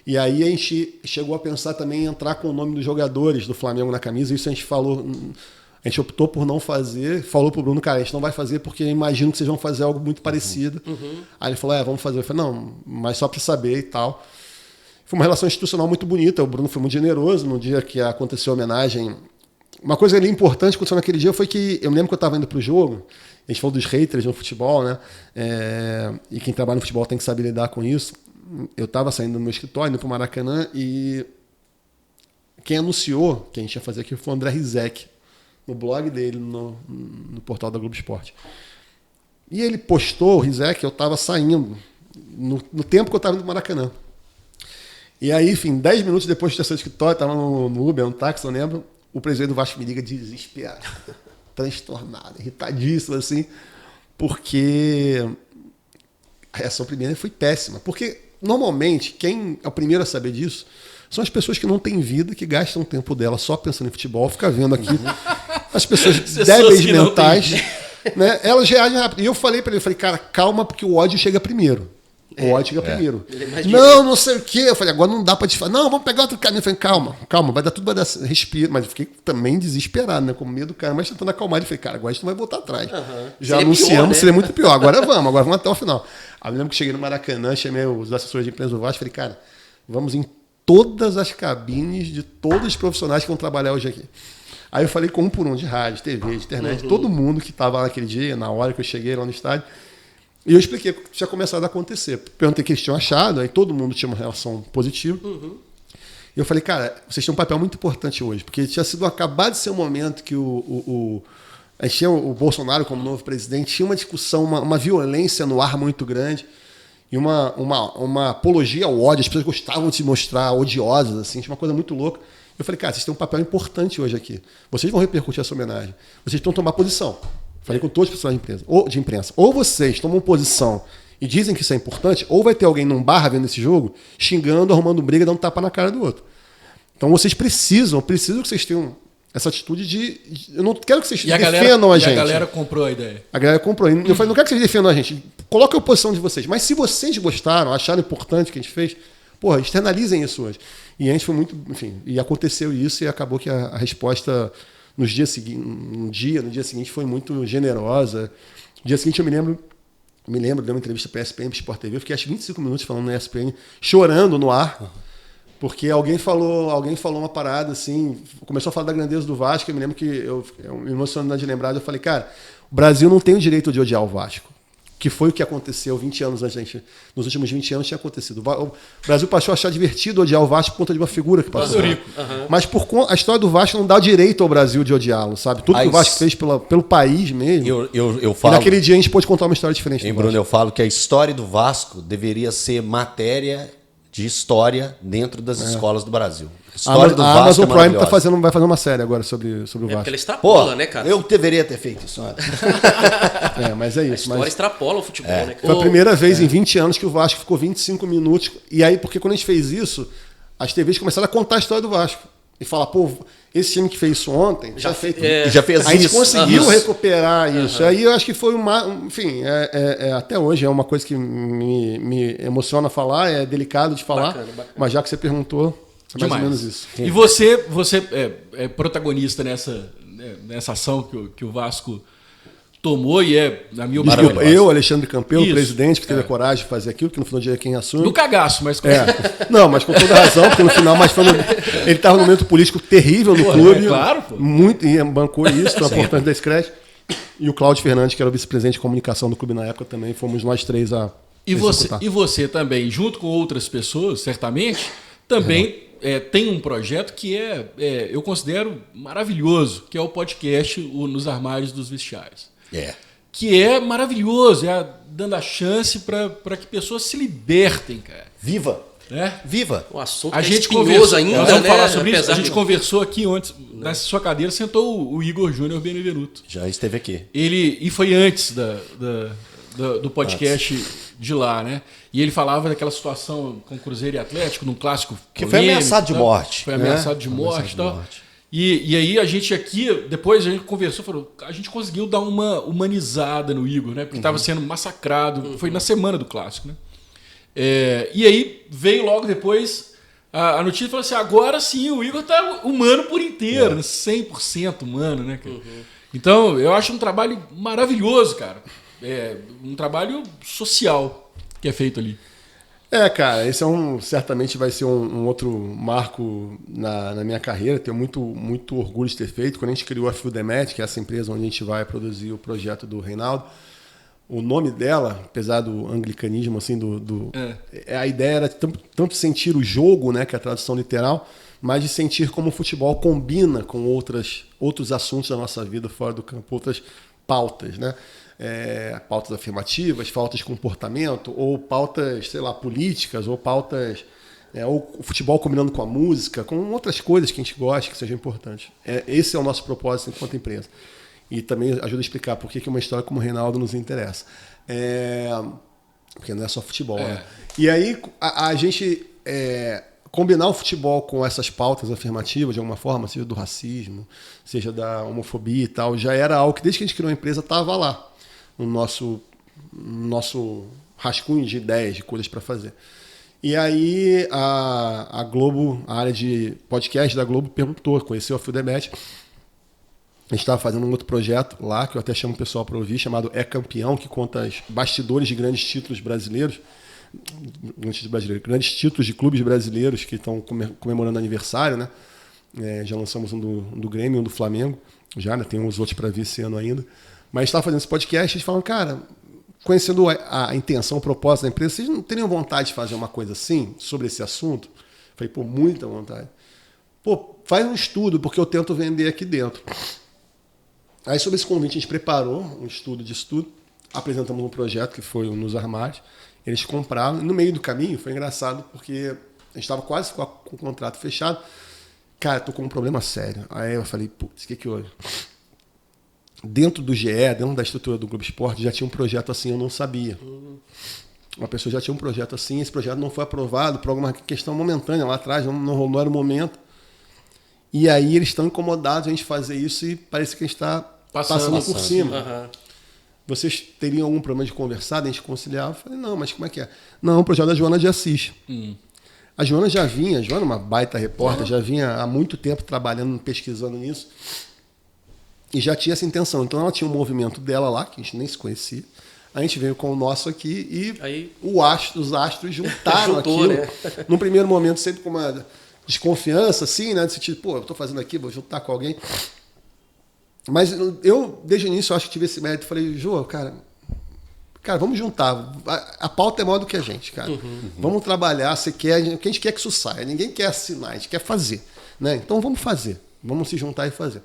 E aí a gente chegou a pensar também em entrar com o nome dos jogadores do Flamengo na camisa. Isso a gente optou por não fazer, falou pro Bruno, cara, a gente não vai fazer porque eu imagino que vocês vão fazer algo muito parecido. Aí ele falou, vamos fazer. Eu falei, não, mas só para saber e tal. Foi uma relação institucional muito bonita, o Bruno foi muito generoso no dia que aconteceu a homenagem. Uma coisa ali importante que aconteceu naquele dia foi que, eu me lembro que eu estava indo pro jogo, a gente falou dos haters no futebol, né? E quem trabalha no futebol tem que saber lidar com isso. Eu estava saindo do meu escritório, indo para o Maracanã, e quem anunciou que a gente ia fazer aqui foi o André Rizek, no blog dele, no portal da Globo Esporte. E ele postou, o Rizek, eu estava saindo, no tempo que eu estava indo para o Maracanã. E aí, enfim, 10 minutos depois de ter saído do escritório, estava no Uber, no táxi, não lembro, o presidente do Vasco me liga desesperado, transtornado, irritadíssimo, assim, porque a reação primeira foi péssima. Porque, normalmente, quem é o primeiro a saber disso são as pessoas que não têm vida, que gastam o tempo dela só pensando em futebol, fica vendo aqui as pessoas débeis mentais, né? Elas reagem rápido. E eu falei para ele, cara, calma, porque o ódio chega primeiro. O ódio chega primeiro. Não sei o quê. Eu falei, agora não dá pra te falar. Não, vamos pegar outro caminho. Eu falei, calma, vai dar tudo, vai dar. Respira. Mas eu fiquei também desesperado, né? Com medo do cara, mas tentando acalmar. Ele falei, cara, agora a gente não vai voltar atrás. Já seria anunciamos, pior, né? Seria muito pior. Agora vamos até o final. Aí eu lembro que cheguei no Maracanã, chamei os assessores de imprensa do Vasco, falei, cara, vamos em todas as cabines de todos os profissionais que vão trabalhar hoje aqui. Aí eu falei com um por um, de rádio, TV, de internet, todo mundo que estava lá naquele dia, na hora que eu cheguei lá no estádio. E eu expliquei o que tinha começado a acontecer. Perguntei o que eles tinham achado, aí todo mundo tinha uma relação positiva. E eu falei, cara, vocês têm um papel muito importante hoje, porque tinha sido acabado de ser um momento que a gente tinha o Bolsonaro como novo presidente, tinha uma discussão, uma violência no ar muito grande, e uma apologia ao ódio, as pessoas gostavam de se mostrar odiosas, assim, tinha uma coisa muito louca. Eu falei, cara, vocês têm um papel importante hoje aqui. Vocês vão repercutir essa homenagem. Vocês vão tomar posição. Falei com todos os profissionais de imprensa. Ou vocês tomam posição e dizem que isso é importante, ou vai ter alguém num bar vendo esse jogo, xingando, arrumando briga, dando tapa na cara do outro. Então vocês precisam que vocês tenham essa atitude de... Eu não quero que vocês defendam a gente. E a galera comprou a ideia. A galera comprou. Eu falei, não quero que vocês defendam a gente. Coloquem a oposição de vocês. Mas se vocês gostaram, acharam importante o que a gente fez, externalizem isso hoje. E a gente foi muito... Enfim, e aconteceu isso e acabou que a resposta... No dia seguinte foi muito generosa. No dia seguinte eu me lembro, dei uma entrevista para a ESPN, para o Sport TV, eu fiquei acho 25 minutos falando na ESPN, chorando no ar, porque alguém falou uma parada assim, começou a falar da grandeza do Vasco, eu me lembro que eu me emocionando de lembrar, eu falei, cara, o Brasil não tem o direito de odiar o Vasco. que foi o que aconteceu 20 anos antes da gente. Nos últimos 20 anos tinha acontecido. O Brasil passou a achar divertido odiar o Vasco por conta de uma figura que passou. Mas a história do Vasco não dá direito ao Brasil de odiá-lo, sabe? Tudo que o Vasco fez pelo país mesmo. Eu falo, e naquele dia a gente pôde contar uma história diferente. Hein, Bruno, eu falo que a história do Vasco deveria ser matéria de história dentro das escolas do Brasil. A história do Vasco Amazon Prime vai fazer uma série agora sobre o Vasco. Porque ele extrapola, né, cara? Eu deveria ter feito isso antes. Mas é isso. A história extrapola o futebol, né? Foi a primeira vez em 20 anos que o Vasco ficou 25 minutos. E aí, porque quando a gente fez isso, as TVs começaram a contar a história do Vasco. E falar, pô, esse time que fez isso ontem já fez isso. A gente conseguiu recuperar isso. Aí eu acho que foi enfim, até hoje é uma coisa que me emociona falar, é delicado de falar, bacana. Mas já que você perguntou, é mais ou menos isso. E você é protagonista nessa ação que o Vasco tomou e na minha opinião. Eu, Alexandre Campelo, presidente, que teve a coragem de fazer aquilo, que no final do dia é quem assume. Do cagaço, mas... Não, mas com toda razão, porque no final, ele estava num momento político terrível no clube. Claro, pô. Muito, e bancou isso, então é importante dar esse crédito. E o Cláudio Fernandes, que era o vice-presidente de comunicação do clube na época também, fomos nós três a executar. E você também, junto com outras pessoas, certamente, também tem um projeto que eu considero maravilhoso, que é o podcast Nos Armários dos Vestiários. Que é maravilhoso, dando a chance para que pessoas se libertem, cara. Viva! Viva! O assunto a gente conversou ainda, nós vamos falar sobre isso. Apesar A gente conversou aqui ontem, na sua cadeira, sentou o Igor Júnior Benevenuto. Já esteve aqui. E foi antes do podcast de lá, né? E ele falava daquela situação com Cruzeiro e Atlético, num clássico que foi ameaçado de morte. Foi ameaçado de morte e tal. E aí a gente aqui, depois a gente conversou, falou, a gente conseguiu dar uma humanizada no Igor, né? Porque estava sendo massacrado, foi na semana do clássico, né? E aí veio logo depois a notícia e falou assim, agora sim o Igor tá humano por inteiro, 100% humano, né, cara? Então eu acho um trabalho maravilhoso, cara. Um trabalho social que é feito ali. Cara, esse certamente vai ser um outro marco na minha carreira. Tenho muito orgulho de ter feito. Quando a gente criou a Fio Demet, que é essa empresa onde a gente vai produzir o projeto do Reinaldo, o nome dela, apesar do anglicanismo, assim, a ideia era tanto sentir o jogo, né, que é a tradução literal, mas de sentir como o futebol combina com outros assuntos da nossa vida fora do campo, outras pautas, né? Pautas afirmativas, pautas de comportamento, ou pautas, sei lá, políticas, ou pautas, ou o futebol combinando com a música, com outras coisas que a gente gosta, que sejam importantes. Esse é o nosso propósito enquanto empresa. E também ajuda a explicar por que uma história como o Reinaldo nos interessa. Porque não é só futebol, né? E aí a gente combinar o futebol com essas pautas afirmativas, de alguma forma, seja do racismo, seja da homofobia e tal, já era algo que desde que a gente criou a empresa estava lá. No nosso rascunho de ideias, de coisas para fazer. E aí a Globo, a área de podcast da Globo, perguntou, conheceu a Fio Demet. A gente estava fazendo um outro projeto lá, que eu até chamo o pessoal para ouvir, chamado É Campeão, que conta os bastidores de grandes títulos brasileiros. Grandes títulos de clubes brasileiros que estão comemorando aniversário, né? Já lançamos um do Grêmio, um do Flamengo, né? Tem uns outros para vir esse ano ainda. Mas estava fazendo esse podcast e eles falaram, cara, conhecendo a intenção, o propósito da empresa, vocês não teriam vontade de fazer uma coisa assim, sobre esse assunto? Falei, pô, muita vontade. Pô, faz um estudo, porque eu tento vender aqui dentro. Aí, sobre esse convite, a gente preparou um estudo disso tudo, apresentamos um projeto que foi o Nos Armários, eles compraram, no meio do caminho, foi engraçado, porque a gente estava quase com o contrato fechado. Cara, tô com um problema sério. Aí eu falei, putz, o que houve? Dentro do GE, dentro da estrutura do Globo Esporte, já tinha um projeto assim, eu não sabia. Uma pessoa já tinha um projeto assim, esse projeto não foi aprovado por alguma questão momentânea lá atrás, não era o momento. E aí eles estão incomodados a gente fazer isso e parece que a gente está passando por cima. Uhum. Vocês teriam algum problema de conversar, de a gente conciliar? Eu falei, não, mas como é que é? Não, o projeto da Joana de Assis. A Joana é uma baita repórter, já vinha há muito tempo trabalhando, pesquisando nisso. E já tinha essa intenção. Então ela tinha um movimento dela lá, que a gente nem se conhecia. A gente veio com o nosso aqui e aí, os astros juntaram aquilo. Né? Num primeiro momento, sempre com uma desconfiança, assim, né? De tipo, pô, eu estou fazendo aqui, vou juntar com alguém. Mas eu, desde o início, eu acho que tive esse mérito. Falei, Jô, cara, cara, vamos juntar. A pauta é maior do que a gente, cara. Vamos trabalhar, você quer, o que a gente quer que isso saia. Ninguém quer assinar, a gente quer fazer. Né? Então vamos fazer. Vamos se juntar e fazer.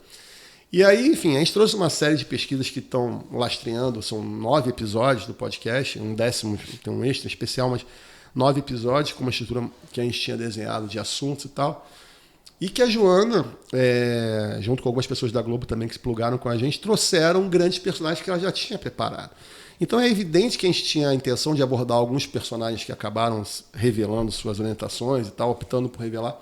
E aí, enfim, a gente trouxe uma série de pesquisas que estão lastreando, são 9 episódios do podcast, um 10º tem um extra especial, mas 9 episódios com uma estrutura que a gente tinha desenhado de assuntos e tal. E que a Joana, junto com algumas pessoas da Globo também que se plugaram com a gente, trouxeram grandes personagens que ela já tinha preparado. Então é evidente que a gente tinha a intenção de abordar alguns personagens que acabaram revelando suas orientações e tal, optando por revelar.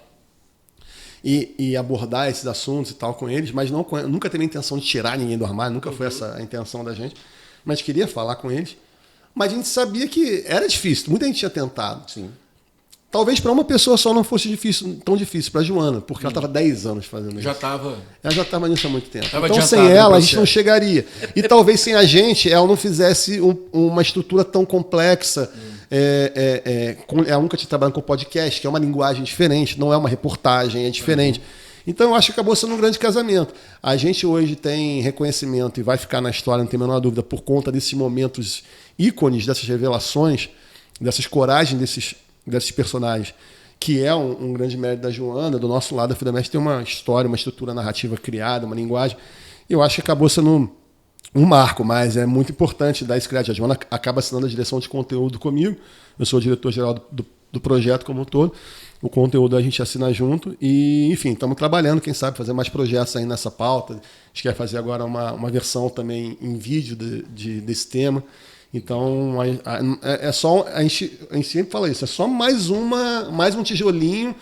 E abordar esses assuntos e tal com eles, mas nunca teve a intenção de tirar ninguém do armário, nunca foi essa a intenção da gente, mas queria falar com eles. Mas a gente sabia que era difícil, muita gente tinha tentado. Sim. Talvez para uma pessoa só não fosse tão difícil, para a Joana, porque ela estava 10 anos fazendo isso. Ela já estava nisso há muito tempo. Então sem ela a gente não chegaria. E talvez sem a gente ela não fizesse uma estrutura tão complexa. Ela nunca tinha trabalhado com podcast, que é uma linguagem diferente, não é uma reportagem, é diferente. Então eu acho que acabou sendo um grande casamento. A gente hoje tem reconhecimento e vai ficar na história, não tem a menor dúvida, por conta desses momentos ícones, dessas revelações, dessas coragens desses personagens, que é um grande mérito da Joana. Do nosso lado, a Fidamestre tem uma história, uma estrutura narrativa criada, uma linguagem. Eu acho que acabou sendo um marco, mas é muito importante dar esse crédito. A Joana acaba assinando a direção de conteúdo comigo. Eu sou o diretor-geral do projeto como um todo. O conteúdo a gente assina junto. E, enfim, estamos trabalhando, quem sabe, fazer mais projetos aí nessa pauta. A gente quer fazer agora uma versão também em vídeo desse tema. Então, é só, a gente sempre fala isso, é só mais um tijolinho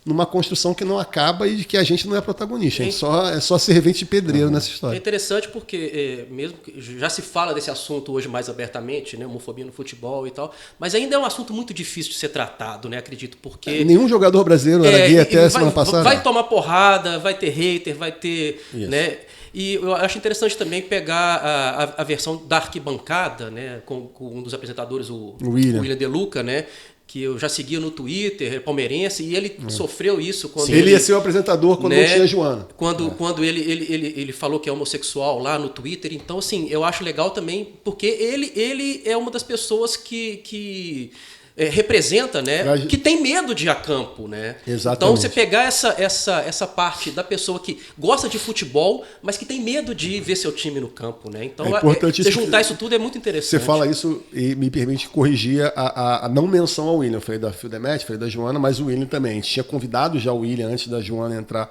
numa construção que não acaba e de que a gente não é protagonista. A gente é só servente de pedreiro nessa história. É interessante porque, mesmo que já se fala desse assunto hoje mais abertamente, né, homofobia no futebol e tal, mas ainda é um assunto muito difícil de ser tratado, né, acredito, porque... Nenhum jogador brasileiro era gay até a semana passada. Vai tomar porrada, vai ter hater, vai ter... Né, e eu acho interessante também pegar a versão da arquibancada, né, com um dos apresentadores, o William De Luca, né, que eu já seguia no Twitter, palmeirense, e ele sofreu isso quando ele ia ser o apresentador quando não tinha Joana. Quando ele falou que é homossexual lá no Twitter. Então, assim, eu acho legal também, porque ele é uma das pessoas que representa, né, que tem medo de ir a campo, né? Exatamente. Então você pegar essa parte da pessoa que gosta de futebol, mas que tem medo de ver seu time no campo, né? Então você juntar isso tudo é muito interessante. Você fala isso e me permite corrigir a não menção ao William. Eu falei da Fidamestre, falei da Joana, mas o William também. A gente tinha convidado já o William antes da Joana entrar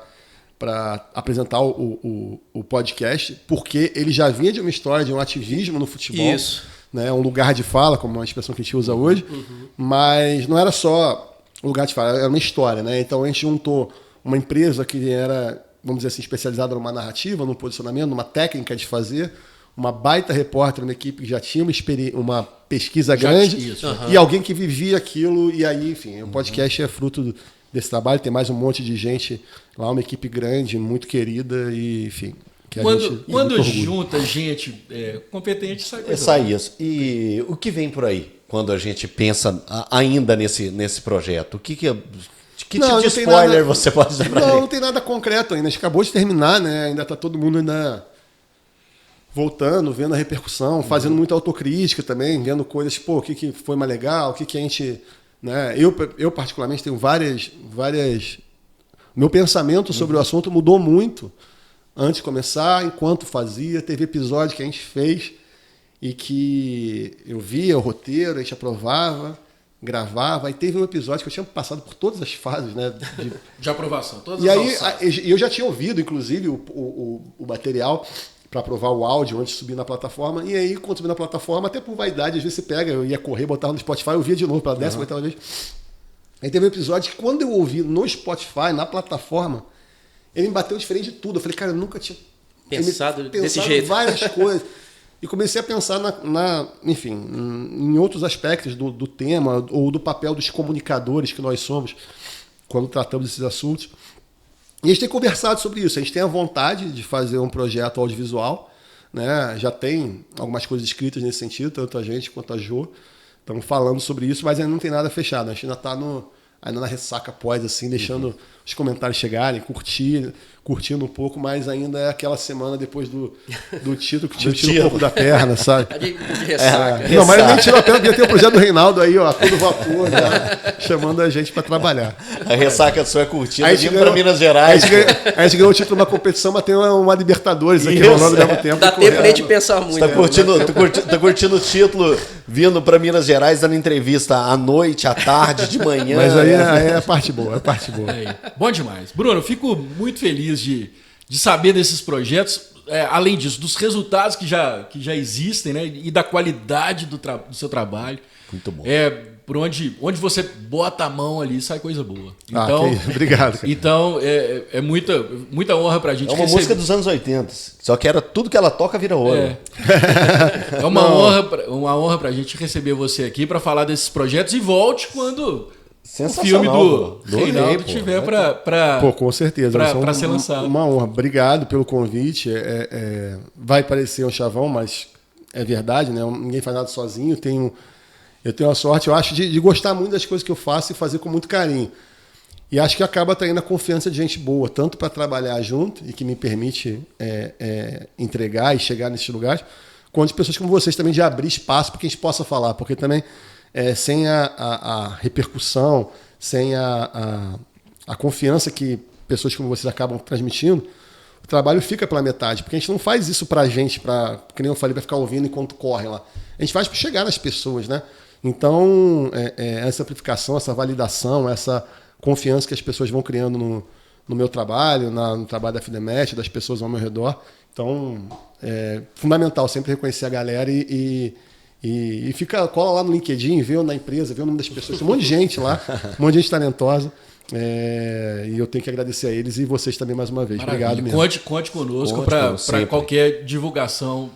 para apresentar o podcast, porque ele já vinha de uma história de um ativismo no futebol. Isso. Né, um lugar de fala, como uma expressão que a gente usa hoje, mas não era só lugar de fala, era uma história. Né? Então a gente juntou uma empresa que era, vamos dizer assim, especializada numa narrativa, num posicionamento, numa técnica de fazer, uma baita repórter, uma equipe que já tinha uma pesquisa grande e alguém que vivia aquilo. E aí, enfim, o podcast é fruto desse trabalho, tem mais um monte de gente lá, uma equipe grande, muito querida e, enfim... Quando junta gente competente, sai isso. E o que vem por aí quando a gente pensa ainda nesse projeto? Que tipo de spoiler você pode dar pra gente? Não tem nada concreto ainda. A gente acabou de terminar, né? Ainda está todo mundo voltando, vendo a repercussão, fazendo muita autocrítica também, vendo coisas, o que foi mais legal, o que a gente... Né? Eu particularmente tenho várias... Meu pensamento sobre o assunto mudou muito. Antes de começar, enquanto fazia, teve episódio que a gente fez e que eu via o roteiro, a gente aprovava, gravava, e teve um episódio que eu tinha passado por todas as fases, né, de aprovação. Todas e aí eu já tinha ouvido, inclusive, o material para aprovar o áudio antes de subir na plataforma, e aí, quando subir na plataforma, até por vaidade, às vezes você pega, eu ia correr, botava no Spotify, eu via de novo pela 18ª vez. Aí teve um episódio que, quando eu ouvi no Spotify, na plataforma, ele me bateu diferente de tudo. Eu falei, cara, eu nunca tinha pensado desse jeito. Várias coisas. E comecei a pensar, enfim, em outros aspectos do tema ou do papel dos comunicadores que nós somos quando tratamos desses assuntos. E a gente tem conversado sobre isso. A gente tem a vontade de fazer um projeto audiovisual, né? Já tem algumas coisas escritas nesse sentido, tanto a gente quanto a Jo. Estamos falando sobre isso, mas ainda não tem nada fechado. A gente ainda está ainda na ressaca pós, assim, deixando os comentários chegarem, curtir. curtindo um pouco, mas ainda é aquela semana depois do título que tira um pouco da perna, sabe? De ressaca. Não, mas eu nem tiro a perna, porque tem o projeto do Reinaldo aí, ó, todo vapor, já, chamando a gente para trabalhar. A ressaca sua é curtida, A gente indo para Minas Gerais. A gente ganhou o título de uma competição, mas tem uma Libertadores aqui rolando ao mesmo tempo. Dá tempo nem de pensar muito. Tá curtindo o título, vindo para Minas Gerais, dando entrevista à noite, à tarde, de manhã. Mas aí é a parte boa, é a parte boa. Bom demais. Bruno, eu fico muito feliz de saber desses projetos, além disso, dos resultados que já existem, né? E da qualidade do seu trabalho. Muito bom. Por onde você bota a mão ali, sai coisa boa. Então, obrigado. Cara. Então, é muita honra pra gente. É uma música dos anos 80, só que era tudo que ela toca vira ouro. É uma honra pra gente receber você aqui para falar desses projetos e volte quando o filme do Reinaldo tiver para com certeza. Para ser lançado. Uma honra. Obrigado pelo convite. Vai parecer um chavão, mas é verdade, né? Ninguém faz nada sozinho. Eu tenho a sorte, eu acho, de gostar muito das coisas que eu faço e fazer com muito carinho. E acho que acaba traindo a confiança de gente boa, tanto para trabalhar junto e que me permite entregar e chegar nesses lugares, quanto de pessoas como vocês também, de abrir espaço para que a gente possa falar. Porque também, sem a repercussão, sem a confiança que pessoas como vocês acabam transmitindo, o trabalho fica pela metade. Porque a gente não faz isso para a gente, que nem eu falei, para ficar ouvindo enquanto corre lá. A gente faz para chegar nas pessoas, né? Então, essa amplificação, essa validação, essa confiança que as pessoas vão criando no meu trabalho, no trabalho da Fidemet, das pessoas ao meu redor. Então, é fundamental sempre reconhecer a galera e cola lá no LinkedIn, vê na empresa, vê o nome das pessoas. Tem um monte de gente lá, um monte de gente talentosa. E eu tenho que agradecer a eles e vocês também mais uma vez. Maravilha. Obrigado mesmo. Conte conosco para qualquer divulgação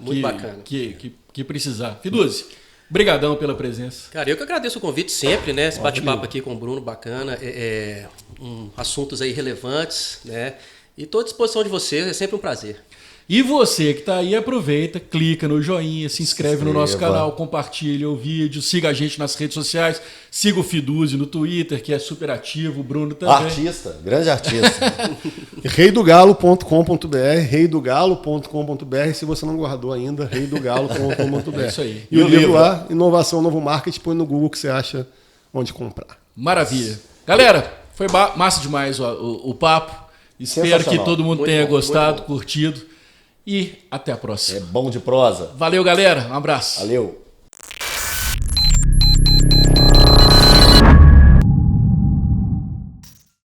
que precisar. Fiduzzi, brigadão pela presença. Cara, eu que agradeço o convite sempre, né? Esse bate-papo aqui com o Bruno, bacana. Assuntos aí relevantes, né? E estou à disposição de vocês, é sempre um prazer. E você que está aí, aproveita, clica no joinha, se inscreve no nosso canal, compartilha o vídeo, siga a gente nas redes sociais, siga o Fiduzzi no Twitter, que é super ativo, o Bruno também. Artista, grande artista. reidogalo.com.br, reidogalo.com.br, se você não guardou ainda, reidogalo.com.br. É isso aí. E o livro lá, Inovação Novo Marketing, põe no Google que você acha onde comprar. Maravilha. Galera, foi massa demais o papo. Espero que todo mundo tenha gostado, curtido. E até a próxima. É bom de prosa. Valeu, galera. Um abraço. Valeu.